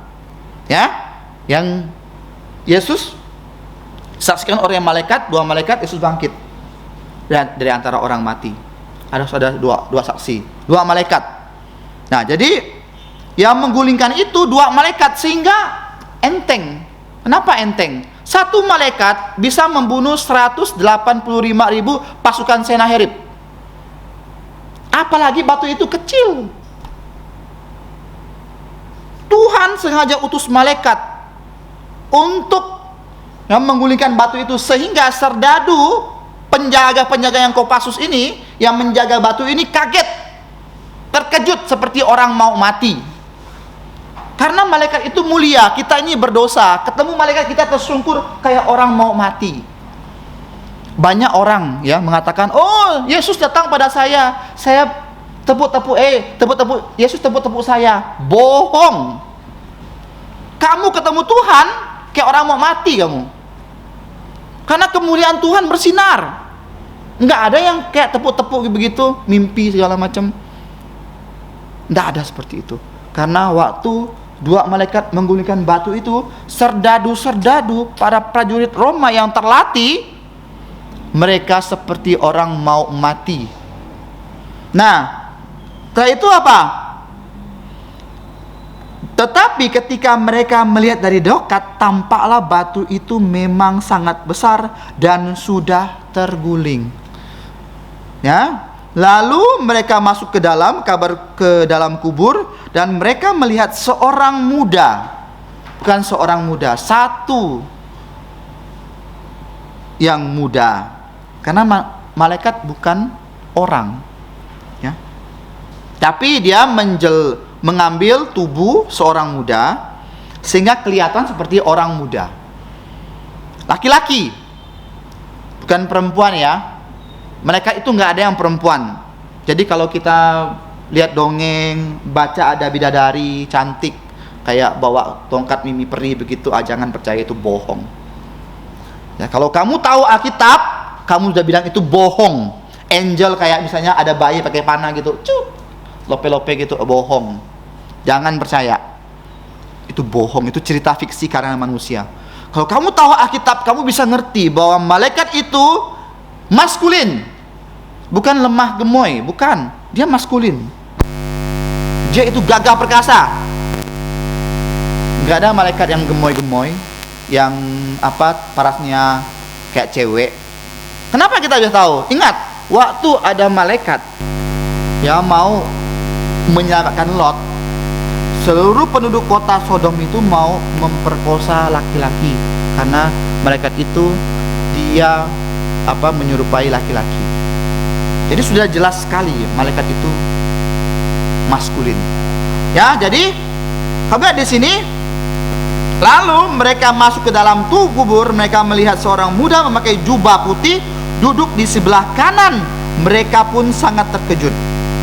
B: ya. Yang Yesus saksikan oleh malaikat, 2 malaikat, Yesus bangkit dari antara orang mati. Ada dua saksi, 2 malaikat. Nah, jadi yang menggulingkan itu 2 malaikat, sehingga enteng. Kenapa enteng? 1 malaikat bisa membunuh 185.000 pasukan Senaherib. Apalagi batu itu kecil. Tuhan sengaja utus malaikat untuk yang menggulingkan batu itu, sehingga serdadu penjaga-penjaga yang Kopassus ini, yang menjaga batu ini, kaget, terkejut seperti orang mau mati. Karena malaikat itu mulia, kita ini berdosa, ketemu malaikat kita tersungkur kayak orang mau mati. Banyak orang ya mengatakan, oh Yesus datang pada saya tepuk-tepuk, Yesus tepuk-tepuk saya. Bohong. Kamu ketemu Tuhan kayak orang mau mati kamu. Karena kemuliaan Tuhan bersinar. Nggak ada yang kayak tepuk-tepuk begitu, mimpi segala macam. Nggak ada seperti itu. Karena waktu 2 malaikat menggulingkan batu itu, serdadu-serdadu para prajurit Roma yang terlatih, mereka seperti orang mau mati. Nah, setelah itu apa? Tetapi ketika mereka melihat dari dekat, tampaklah batu itu memang sangat besar dan sudah terguling. Ya, lalu mereka masuk ke dalam kubur, dan mereka melihat seorang muda, bukan seorang muda, satu yang muda, karena malaikat bukan orang, ya. Tapi dia mengambil tubuh seorang muda sehingga kelihatan seperti orang muda, laki-laki, bukan perempuan ya. Mereka itu nggak ada yang perempuan. Jadi kalau kita lihat dongeng, baca ada bidadari cantik kayak bawa tongkat mimi peri begitu, jangan percaya, itu bohong. Ya, kalau kamu tahu Alkitab, kamu sudah bilang itu bohong. Angel kayak misalnya ada bayi pakai panah gitu, lope-lope gitu, bohong. Jangan percaya. Itu bohong, itu cerita fiksi karena manusia. Kalau kamu tahu Alkitab, kamu bisa ngerti bahwa malaikat itu maskulin, bukan lemah gemoy, bukan. Dia maskulin. Dia itu gagah perkasa. Gak ada malaikat yang gemoy-gemoy, yang parasnya kayak cewek. Kenapa kita bisa tahu? Ingat, waktu ada malaikat yang mau menyelamatkan Lot, seluruh penduduk kota Sodom itu mau memperkosa laki-laki, karena malaikat itu dia menyerupai laki-laki. Jadi sudah jelas sekali malaikat itu maskulin. Ya, jadi Kamu lihat di sini. Lalu mereka masuk ke dalam kubur. Mereka melihat seorang muda memakai jubah putih duduk di sebelah kanan. Mereka pun sangat terkejut.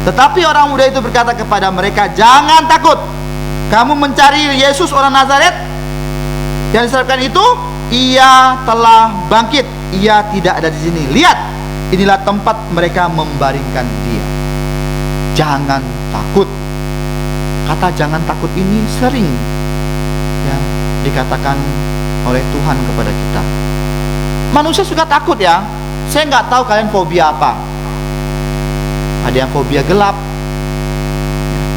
B: Tetapi orang muda itu berkata kepada mereka, "Jangan takut. Kamu mencari Yesus orang Nazaret yang disalibkan itu. Ia telah bangkit. Ia tidak ada di sini. Lihat, inilah tempat mereka membaringkan dia." Jangan takut. Kata jangan takut ini sering ya dikatakan oleh Tuhan kepada kita. Manusia suka takut ya. Saya nggak tahu kalian fobia apa. Ada yang fobia gelap.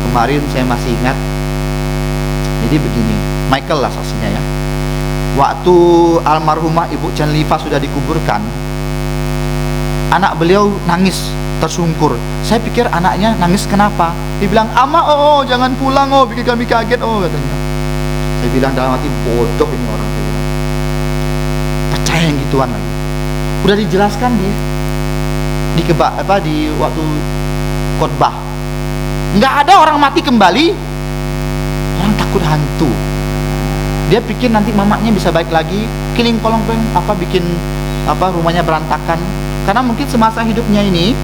B: Kemarin saya masih ingat. Jadi begini, Michael lah saksinya ya. Waktu almarhumah Ibu Chan Liva sudah dikuburkan, anak beliau nangis tersungkur. Saya pikir anaknya nangis kenapa? Dia bilang, "Ama, jangan pulang, bikin kami kaget, katanya. Saya bilang dalam hati, bodoh ini orang. Saya bilang, percaya yang gituan lagi. Udah dijelaskan di waktu khotbah. Nggak ada orang mati kembali. Orang takut hantu. Dia pikir nanti mamanya bisa baik lagi, kiling kolong bikin rumahnya berantakan. Karena mungkin semasa hidupnya ini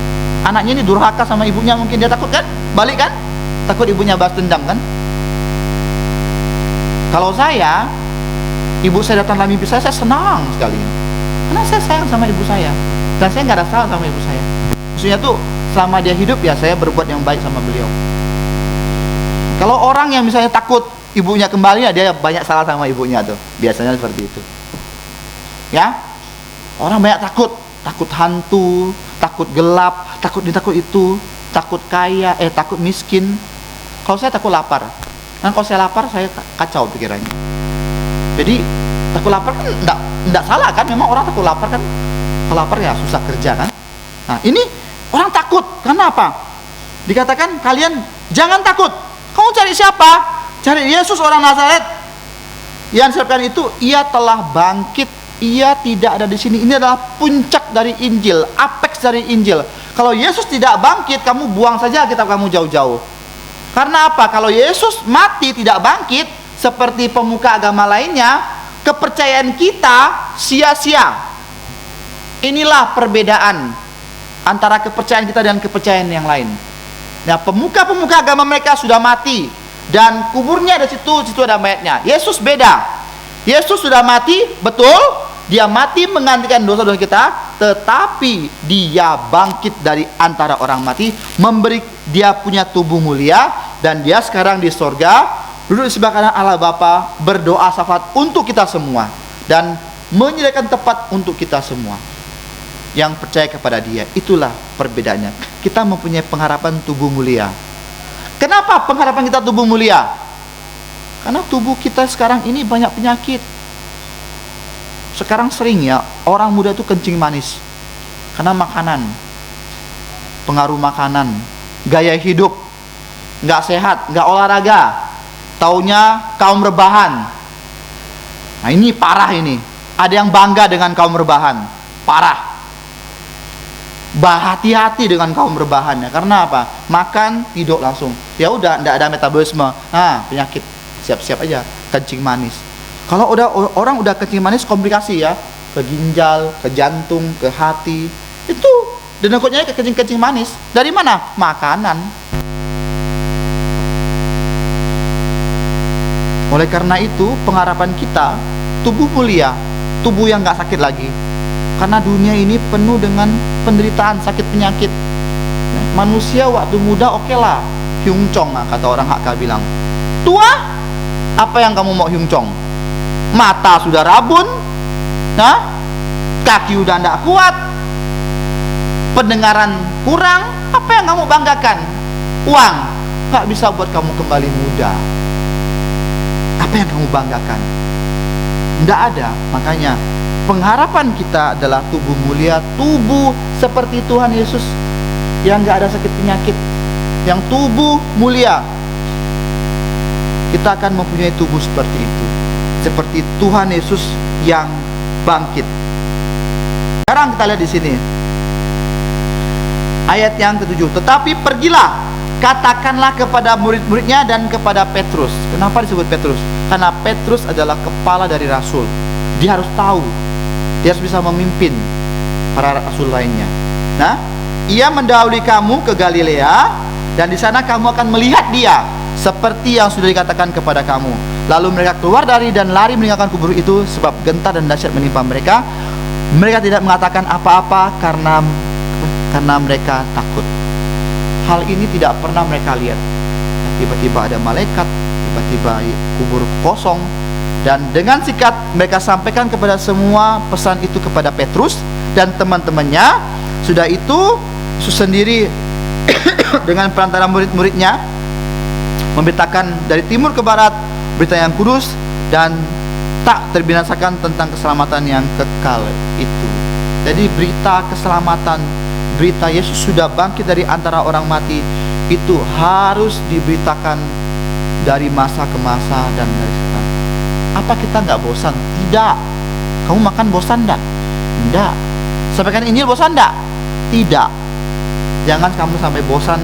B: anaknya ini durhaka sama ibunya, mungkin dia takut kan? Balik kan? Takut ibunya balas dendam kan? Kalau saya, ibu saya datang dalam mimpi saya senang sekali. Karena saya sayang sama ibu saya. Dan saya nggak ada salah sama ibu saya. Maksudnya tuh, selama dia hidup ya saya berbuat yang baik sama beliau. Kalau orang yang misalnya takut ibunya kembali, ya dia banyak salah sama ibunya tuh. Biasanya seperti itu. Ya? Orang banyak takut hantu, takut gelap, takut ini, takut itu, takut kaya, takut miskin. Kalau saya takut lapar. Nah, kalau saya lapar saya kacau pikirannya. Jadi takut lapar kan enggak salah kan? Memang orang takut lapar kan? Kalau lapar ya susah kerja kan? Nah, ini orang takut. Karena apa? Dikatakan kalian jangan takut. Kamu cari siapa? Cari Yesus orang Nazaret. Yang disalibkan itu, ia telah bangkit. Ia tidak ada di sini. Ini adalah puncak dari Injil, apex dari Injil. Kalau Yesus tidak bangkit, kamu buang saja kitab kamu jauh-jauh. Karena apa? Kalau Yesus mati tidak bangkit, seperti pemuka agama lainnya, kepercayaan kita sia-sia. Inilah perbedaan antara kepercayaan kita dan kepercayaan yang lain. Nah, pemuka-pemuka agama mereka sudah mati dan kuburnya ada situ ada mayatnya. Yesus beda. Yesus sudah mati, betul, dia mati menggantikan dosa-dosa kita, tetapi dia bangkit dari antara orang mati, dia punya tubuh mulia, dan dia sekarang di sorga, duduk di sebelah kanan Allah Bapa, berdoa syafaat untuk kita semua, dan menyediakan tempat untuk kita semua yang percaya kepada dia. Itulah perbedaannya. Kita mempunyai pengharapan tubuh mulia. Kenapa pengharapan kita tubuh mulia? Karena tubuh kita sekarang ini banyak penyakit. Sekarang sering ya orang muda itu kencing manis karena makanan, pengaruh makanan, gaya hidup nggak sehat, nggak olahraga, taunya kaum rebahan. Nah ini parah ini. Ada yang bangga dengan kaum rebahan, parah. Hati-hati dengan kaum rebahannya. Karena apa? Makan tidur langsung. Ya udah, nggak ada metabolisme. Nah penyakit. Siap-siap aja kencing manis. Kalau orang udah kencing manis komplikasi ya, ke ginjal, ke jantung, ke hati. Itu denekutnya ke kencing manis. Dari mana? Makanan. Oleh karena itu pengharapan kita tubuh mulia, tubuh yang nggak sakit lagi. Karena dunia ini penuh dengan penderitaan, sakit penyakit. Manusia waktu muda oke lah, Hyung Chong kata orang Hakka bilang. Tua? Apa yang kamu mau Hyung Chong? Mata sudah rabun, kaki udah tidak kuat, pendengaran kurang. Apa yang kamu banggakan? Uang gak bisa buat kamu kembali muda. Apa yang kamu banggakan? Tidak ada. Makanya pengharapan kita adalah tubuh mulia, tubuh seperti Tuhan Yesus yang gak ada sakit penyakit, yang tubuh mulia. Kita akan mempunyai tubuh seperti itu, seperti Tuhan Yesus yang bangkit. Sekarang kita lihat di sini ayat yang ke-7. Tetapi pergilah katakanlah kepada murid-muridnya dan kepada Petrus. Kenapa disebut Petrus? Karena Petrus adalah kepala dari rasul. Dia harus tahu, dia harus bisa memimpin para rasul lainnya. Nah, ia mendahului kamu ke Galilea, dan di sana kamu akan melihat dia, seperti yang sudah dikatakan kepada kamu. Lalu mereka keluar dari dan lari meninggalkan kubur itu, sebab gentar dan dahsyat menimpa mereka. Mereka tidak mengatakan apa-apa karena mereka takut. Hal ini tidak pernah mereka lihat. Tiba-tiba ada malaikat, tiba-tiba kubur kosong, dan dengan sikat mereka sampaikan kepada semua pesan itu kepada Petrus dan teman-temannya. Sudah itu Yesus sendiri dengan perantara murid-muridnya memberitakan dari timur ke barat berita yang kudus dan tak terbinasakan tentang keselamatan yang kekal itu. Jadi berita keselamatan, berita Yesus sudah bangkit dari antara orang mati, itu harus diberitakan dari masa ke masa dan dari sekarang. Apa kita nggak bosan? Tidak. Kamu makan bosan enggak? Tidak. Sampaikan Injil bosan enggak? Tidak. Jangan kamu sampai bosan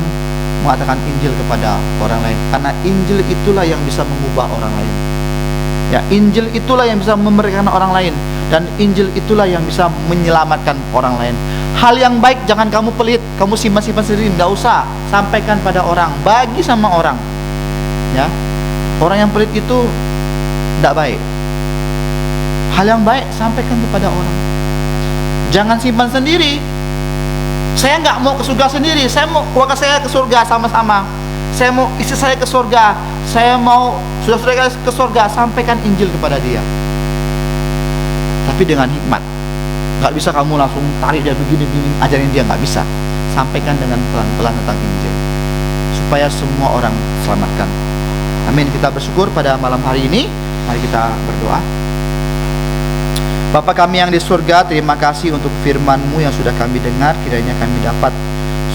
B: mengatakan Injil kepada orang lain, karena Injil itulah yang bisa mengubah orang lain. Ya, Injil itulah yang bisa memberkati orang lain, dan Injil itulah yang bisa menyelamatkan orang lain. Hal yang baik jangan kamu pelit, kamu simpan-simpan sendiri, tidak usah. Sampaikan pada orang, bagi sama orang. Ya, orang yang pelit itu tidak baik. Hal yang baik sampaikan kepada orang. Jangan simpan sendiri. Saya nggak mau ke surga sendiri, saya mau keluarga saya ke surga sama-sama. Saya mau istri saya ke surga, saya mau saudara-saudara ke surga. Sampaikan Injil kepada dia, tapi dengan hikmat. Nggak bisa kamu langsung tarik dia begini-begini, ajarin dia, nggak bisa. Sampaikan dengan pelan-pelan tentang Injil, supaya semua orang selamatkan. Amin. Kita bersyukur pada malam hari ini. Mari kita berdoa. Bapa kami yang di surga, terima kasih untuk firman-Mu yang sudah kami dengar. Kiranya kami dapat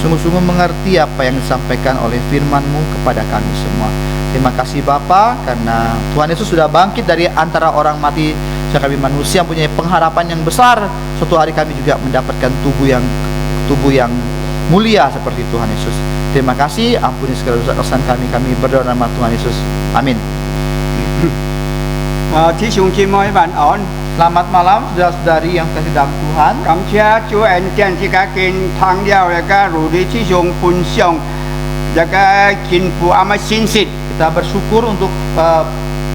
B: sungguh-sungguh mengerti apa yang disampaikan oleh firman-Mu kepada kami semua. Terima kasih Bapa, karena Tuhan Yesus sudah bangkit dari antara orang mati. Sehingga kami manusia mempunyai pengharapan yang besar. Suatu hari kami juga mendapatkan tubuh yang mulia seperti Tuhan Yesus. Terima kasih, ampuni segala dosa kesalahan kami. Kami berdoa nama Tuhan Yesus. Amin.
C: Thí chúng chị mới bạn ổn.
B: Selamat malam saudara-saudari yang kasih dalam Tuhan.
C: Cảm謝主恩典之家見聽了一個如理之上分享一個進步阿媽信息。
B: Kita bersyukur untuk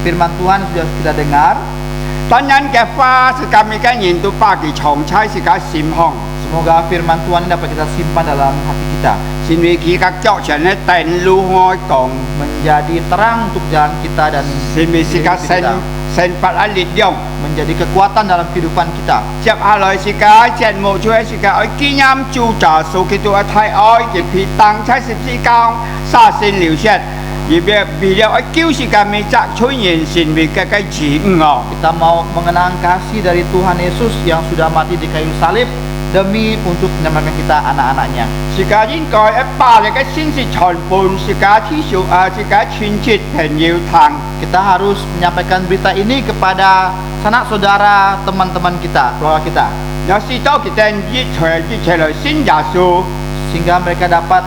B: firman Tuhan yang sudah kita dengar.
C: 當然嘅花是kami kan nhìn tu bagi重差是個心胸。
B: Semoga firman Tuhan ini dapat kita simpan dalam hati kita,
C: 先為佢個腳前咧定路開講，
B: menjadi terang untuk jalan kita dan
C: 先為是個
B: hidup kita,
C: 先發嘅力量。
B: menjadi kekuatan dalam kehidupan kita.
C: 接下來是個節目主要是個愛紀念主耶穌基督嘅太愛嘅被當在十字架殺身流血，而為了愛救世界未摘取人成為嘅義哦。
B: Kita mau mengenang kasih dari Tuhan Yesus yang sudah mati di kayu salib demi untuk menyelamatkan kita anak-anaknya.
C: 是個應該一百日嘅先是傳本，是個天上是個親戚朋友聽。
B: Kita harus menyampaikan berita ini kepada sanak saudara, teman-teman kita, keluarga kita,
C: 有時都佢哋一齊來信耶穌，
B: sehingga mereka dapat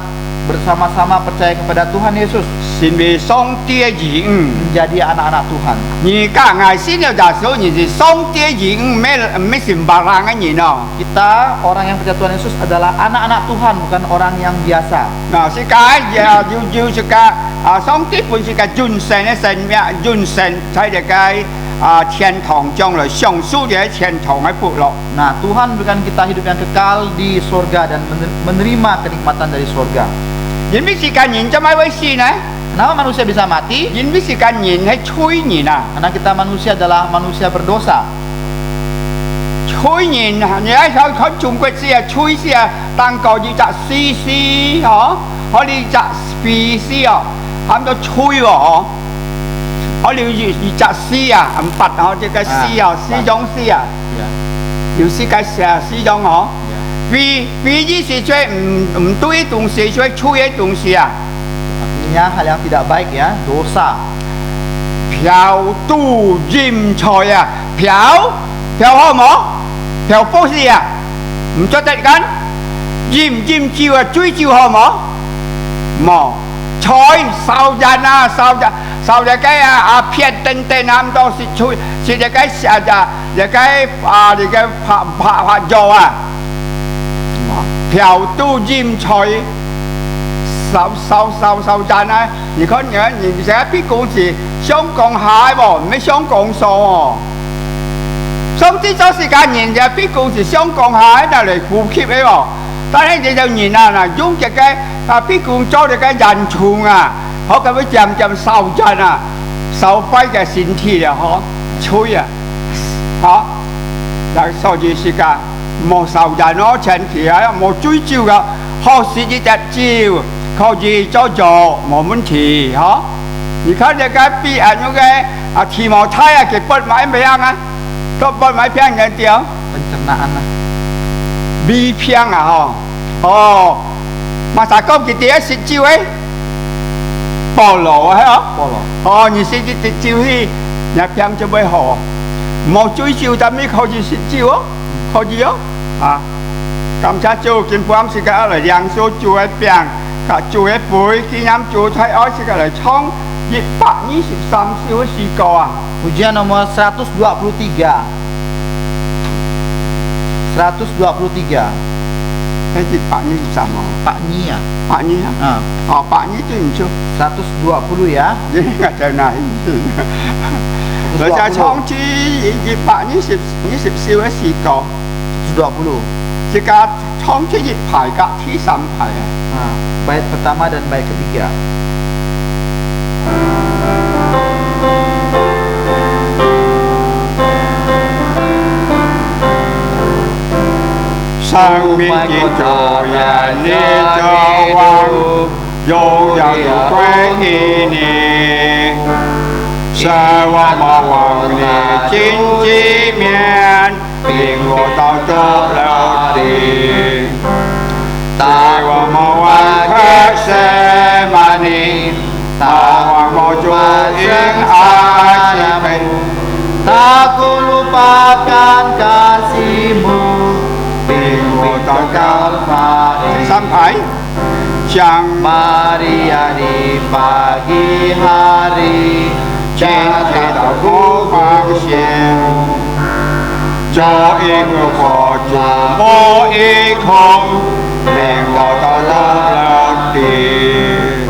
B: bersama-sama percaya kepada Tuhan Yesus,
C: 成為上帝嘅兒女。
B: menjadi anak-anak Tuhan.
C: 而家愛信了耶穌，而是上帝嘅兒女，唔係成白人嘅人哦。
B: Kita orang yang percaya Tuhan Yesus adalah anak-anak Tuhan, bukan orang yang biasa.
C: 嗱，是個要是個上帝本是個尊神嘅神命，尊神喺呢個天堂將來享受嘅天堂嘅福樂。
B: Nah, Tuhan berikan kita hidup yang kekal di surga dan menerima kenikmatan dari surga.
C: 因為是個人怎麼回事呢？
B: Kenapa manusia bisa mati?
C: 因為是個人係吹人啊，
B: Karena kita manusia adalah manusia berdosa.
C: 吹人啊！你喺中國時啊，吹時啊，當個要摘絲絲嗬，可以摘絲絲哦，喊到吹喎嗬，可以要摘絲啊，唔拔哦，即個絲啊，絲種絲啊，
B: Ya,
C: 要絲個絲種嗬。
B: ya.
C: 為意是吹唔對東西，吹吹嘅東西啊，
B: Artinya hal yang tidak baik ya, dosa.
C: 嫖賭淫財啊，嫖好冇？嫖波士啊，唔作得緊，厭招啊，追招好冇？冇， choi sau jana sau để cái phiền tên tên nam đâu chui để cái để cái phạ dầu phiêu tu diêm choi sau jana 你看你这个比公是香港海喎，唔係香港數喎。甚至咗時間人就比公是香港海就嚟呼吸嘅喎。但係你就nhìn用隻cái比公做隻cái人蟲họ cái với chậm sau chân sau phải cái sinh thi là họ chui họ là sau gì時間冇sau chân nó chân thì冇追究嘅，họ是一隻招。靠gì cho một vấn đề hả? Thì khác như cái bị những cái thì màu thay cái bớt máy mấy ăn có bớt máy phiang nhận tiếng
B: pencernaan
C: bi phiang hả? Mà sao có cái tiếng xịt chiêu ấy bỏ lỗ hả? Như xịt chiêu thì nhà phiang cho bây họ một chuối chiêu ta mới靠gì xịt chiêu á?靠gì á? Cảm giác chiêu kiến phàm sự cái là giang số chuối phiang cả chuối bụi khi nhắm chuối thay ói sẽ là trong dịp bạc như sự xăm siêu xì cò
B: Ujian nomor 123. 123.
C: Cái dịp bạc như xăm
B: Pak Nyi
C: bạc như bạc như tuyên chưa
B: 120 ya.
C: Jadi nggak ada naik rồi ra trong chi dịp bạc như sự siêu xì cò
B: 120.
C: jika trong chi dịp phải cả thi xăm phải
B: Bait pertama dan bait ketiga.
C: Sang minh kiến chủ nhân ni cho hoàng Dô dạo dụ quê y ni Sa hoa mò hoàng ni chính chi miền Bình ngộ tao cho lao đi Ta hoa mò hoàng khắc xe mà ni Ta hoàng mò chủ yên a chi bình
B: Tak ku lupakan kasih-Mu
C: Bingung tanggal sampai siang
B: Maria di pagi hari
C: cinta ku pangsian cho yên phò chủ vô ý không liền vào tao lao tiền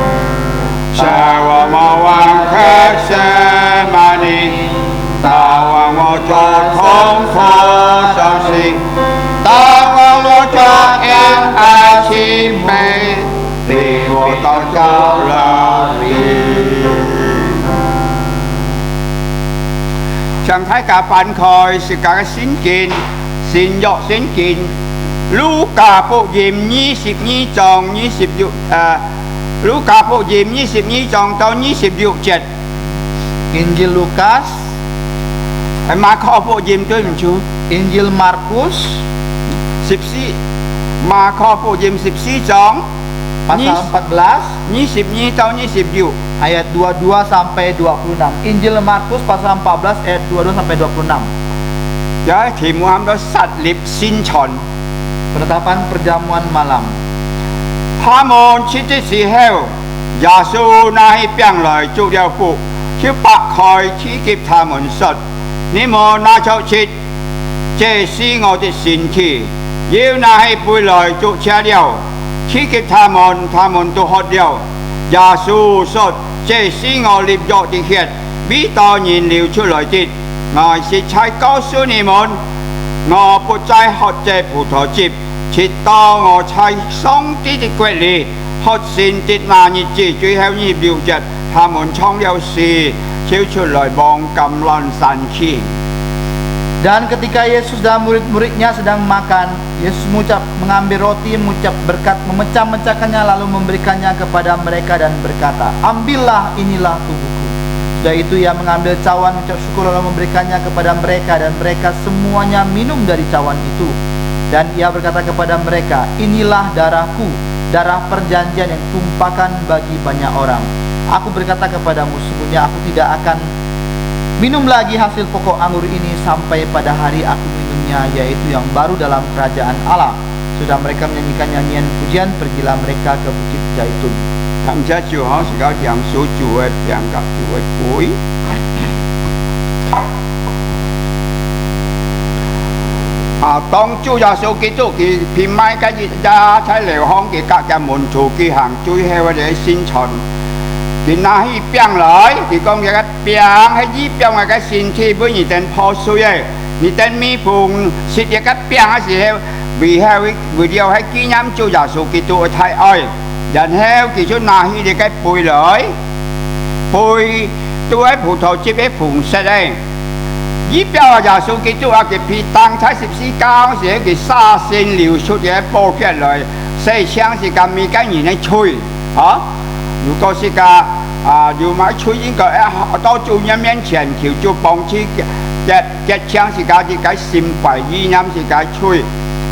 C: sa wa ma wang khắc sa mani ta wa mo cho thông phò sao sinh ta wa mo cho em a chi mê vì ngộ tao cho lao tiền chẳng thấy cả phản khởi sự cả xin kiện xin dọ xin kiện Lu cả bộ diệm 22 章 26 Lu cả bộ diệm 22 章 到 26 節
B: Injil Lukas,
C: mà kho bộ diệm tôi mình chú
B: Injil Markus
C: 14 mà kho bộ diệm 14 章
B: pasal 14
C: 22 到 26
B: ayat 22 sampai 26. Injil Markus pasal 14 ayat 22 sampai 26.
C: Jadi thì Muhammad sát lip xin chọn
B: Penetapan perjamuan malam.
C: 他們切的時候，耶穌拿起餅來祝了福，就擘開賜給他們說：你們拿着吃，這是我的身體。要拿起杯來祝謝了，賜給他們，他們都喝了。耶穌說：這是我立約的血，必當然流出來的。我是才告訴你們，我不再喝這葡萄汁。直到我在上帝的國裏喝聖的那日子，最後26日，他們唱了詩，跳出來望橄欖山去。
B: Dan ketika Yesus dan murid-muridnya sedang makan, Yesus mengambil roti, mengucap berkat, memecah-mecahkannya lalu memberikannya kepada mereka dan berkata, ambillah, inilah tubuhku. Sudah itu ia mengambil cawan, mengucap syukur lalu memberikannya kepada mereka dan mereka semuanya minum dari cawan itu. Dan ia berkata kepada mereka, inilah darahku, darah perjanjian yang tumpahkan bagi banyak orang. Aku berkata kepadamu, sesungguhnya aku tidak akan minum lagi hasil pokok anggur ini sampai pada hari aku minumnya, yaitu yang baru dalam kerajaan Allah. Sudah mereka menyanyikan nyanyian pujian, pergilah mereka ke Bukit Zaitun.
C: 感謝主，好是個讓所主嘅病甲主嘅杯。當主耶穌基督佢偏賣嘅日呀，喺流行嘅各嘅門徒佢行最後嘅宣傳，佢拿起餅來，佢講嘅餅係以餅嘅身體本而定破碎嘅，而定咪碰食嘅餅嘅時候，為了喺紀念主耶穌基督嘅太愛，然後佢就拿起嘅杯來，杯都喺葡萄汁嘅碰實嘅。以表啊，耶穌基督啊，佢被當在十字架嗰時，佢灑身流出嘅寶血來，細槍是咁咪跟人嚟吹，啊！如果是個要買吹應該到主人面前求主幫助嘅槍是個啲個心肺意念是個吹，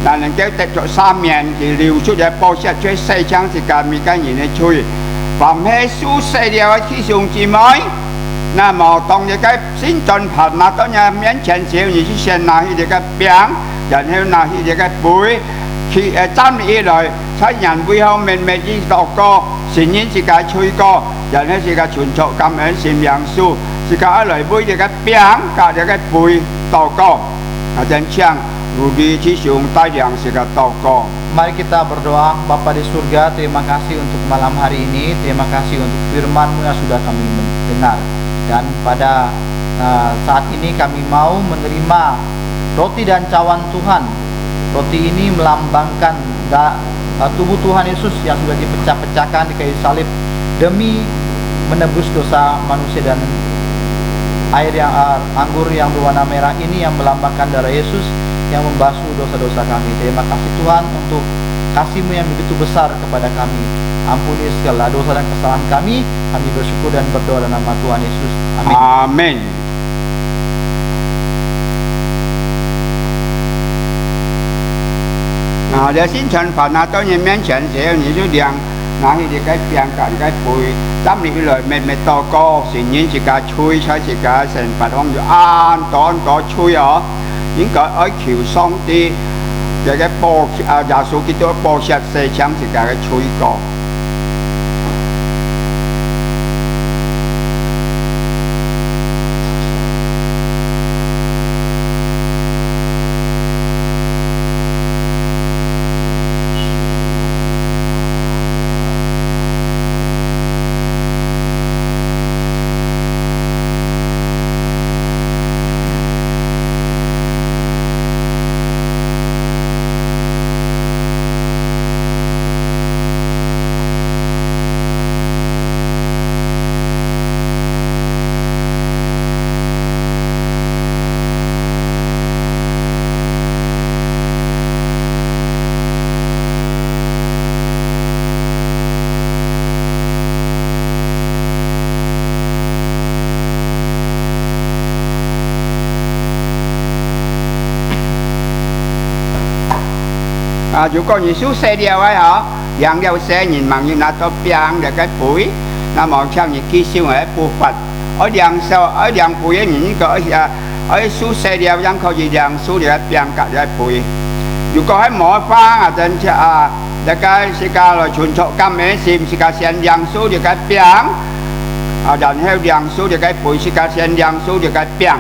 C: 但能夠得咗三面佢流出嘅寶血，最細槍是咁咪跟人嚟吹，凡係屬世了嘅弟兄姊妹。那麼當你嘅先進盤拿到人面前時，你就先拿起這個餅，然後拿起這個杯，去站起來，在人背後面一禱告，承認自己罪過，然後自己存着感恩心仰主，自己來為這個餅和這個杯禱告，dan siang Rudi Cisung Tajang Sika Toko.
B: Mari kita berdoa. Bapa di surga, terima kasih untuk malam hari ini, terima kasih untuk firman-Mu yang sudah kami mendengar. Dan pada saat ini kami mau menerima roti dan cawan Tuhan. Roti ini melambangkan tubuh Tuhan Yesus yang sudah dipecah-pecahkan di kayu salib demi menebus dosa manusia, dan air yang anggur yang berwarna merah ini yang melambangkan darah Yesus yang membasuh dosa-dosa kami. Terima kasih Tuhan untuk kasih-Mu yang begitu besar kepada kami. Ampuni segala dosa dan kesalahan kami. Kami bersyukur dan berdoa dalam nama Tuhan Yesus. Amin.
C: Amin. Nah, để xin trần phật nào tôi nhìn men trần sẽ như chú điện nào thì cái biang cả cái bùi đám đi lời mệt mệt to co xin nhìn chỉ cả chui sai chỉ cả sen phật ông ju an toàn có chui ở những cái ở chiều sông đi cái bộ giả số cáiตัวbộ sạch xe chẳng chỉ cả cái chui có. Dù có những số xe đeo ấy hả, dạng đeo xe nhìn bằng như là có biang để cái bụi, là một trong những kỹ siêu ở bộ phật ở đằng bụi ấy những cái ở số xe đeo dạng có gì dạng số để biang cả cái bụi, dù có hay mở phá tên để cái xe ca là chuẩn thọ cam ấy sim xe ca xe dạng số để cái biang, đàn heo dạng số để cái bụi xe ca xe dạng số để cái biang.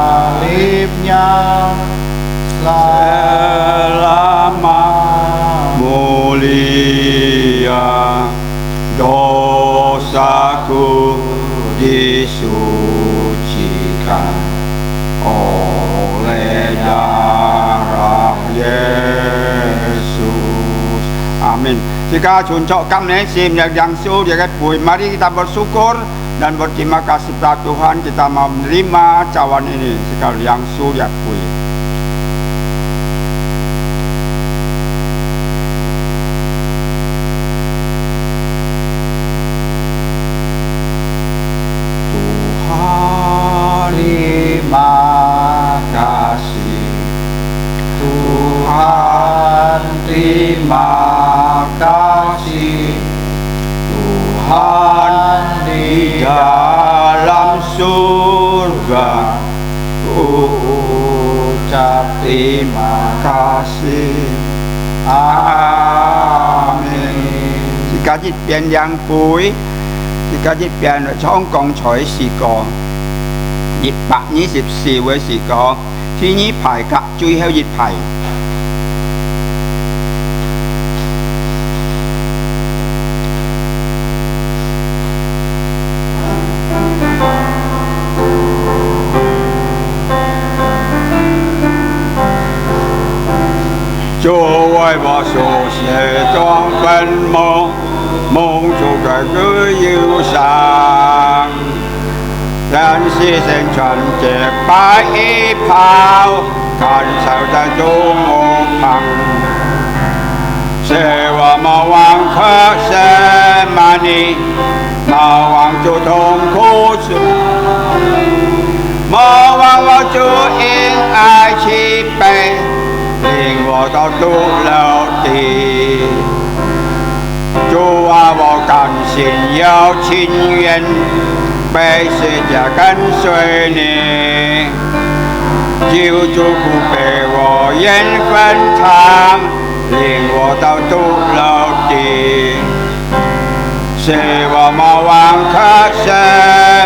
B: Salibnya
C: selama mulia dosaku disucikan oleh darah Yesus. Amin. Jika cuncok kami sim yang su dia bui, mari kita bersyukur dan berterima kasih kepada Tuhan, kita mau menerima cawan ini sekali yang sudah bui. kasih. Tuhan terima kasih. Tuhan di dalam surga, ucap terima kasih. Amen. Thì cả dịch biến yang bụi, thì cả dịch biến ở trong công彩時個，124嘅時個，天呢排格最後一排。作為我所寫當墳墓，夢中嘅佢要生，人是成全嘅白衣袍，看守在眾目旁，是我們王可赦免你，莫忘就痛苦處，莫忘我主因愛慈悲。令我到獨留地，主啊，我甘心要情願被世界跟隨你，救主不被我緣分長，令我到獨留地，是我莫忘可赦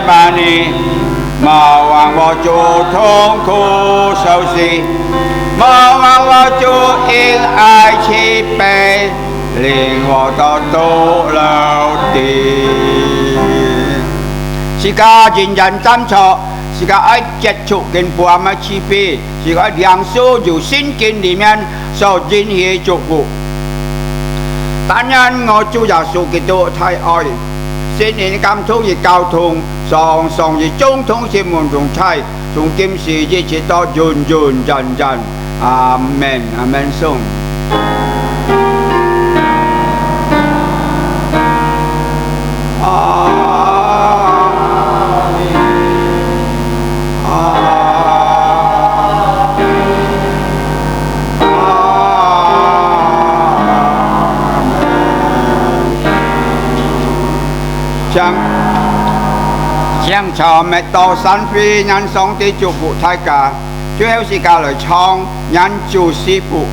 C: 免你，莫忘我主痛苦受死。莫忘我主因愛慈悲，令我到獨留地。是個認真站錯，是個愛接觸跟父母慈悲，是個良善有聖經裡面所應許祝福。但因我主耶穌基督太愛，聖靈感通而交通，常常而中通是門中差，從今時一直到永永遠遠。阿門，阿門頌。將朝滅到神飛人上帝祝福大家。最後時間來唱人主師父。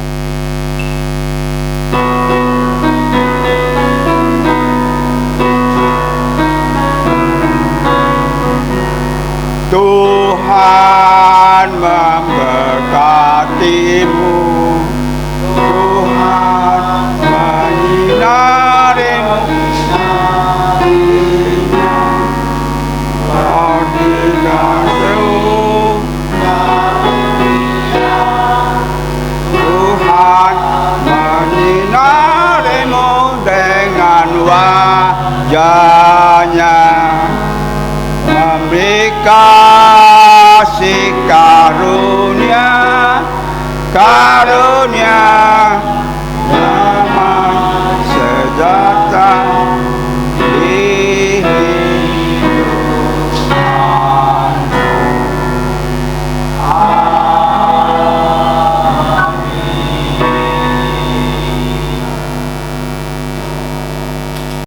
C: Tuhan memberkatimu, Tuhan menyinarimu, kau dikasihi. Tuhan menyinarimu dengan wajahnya, memberi kasih karunia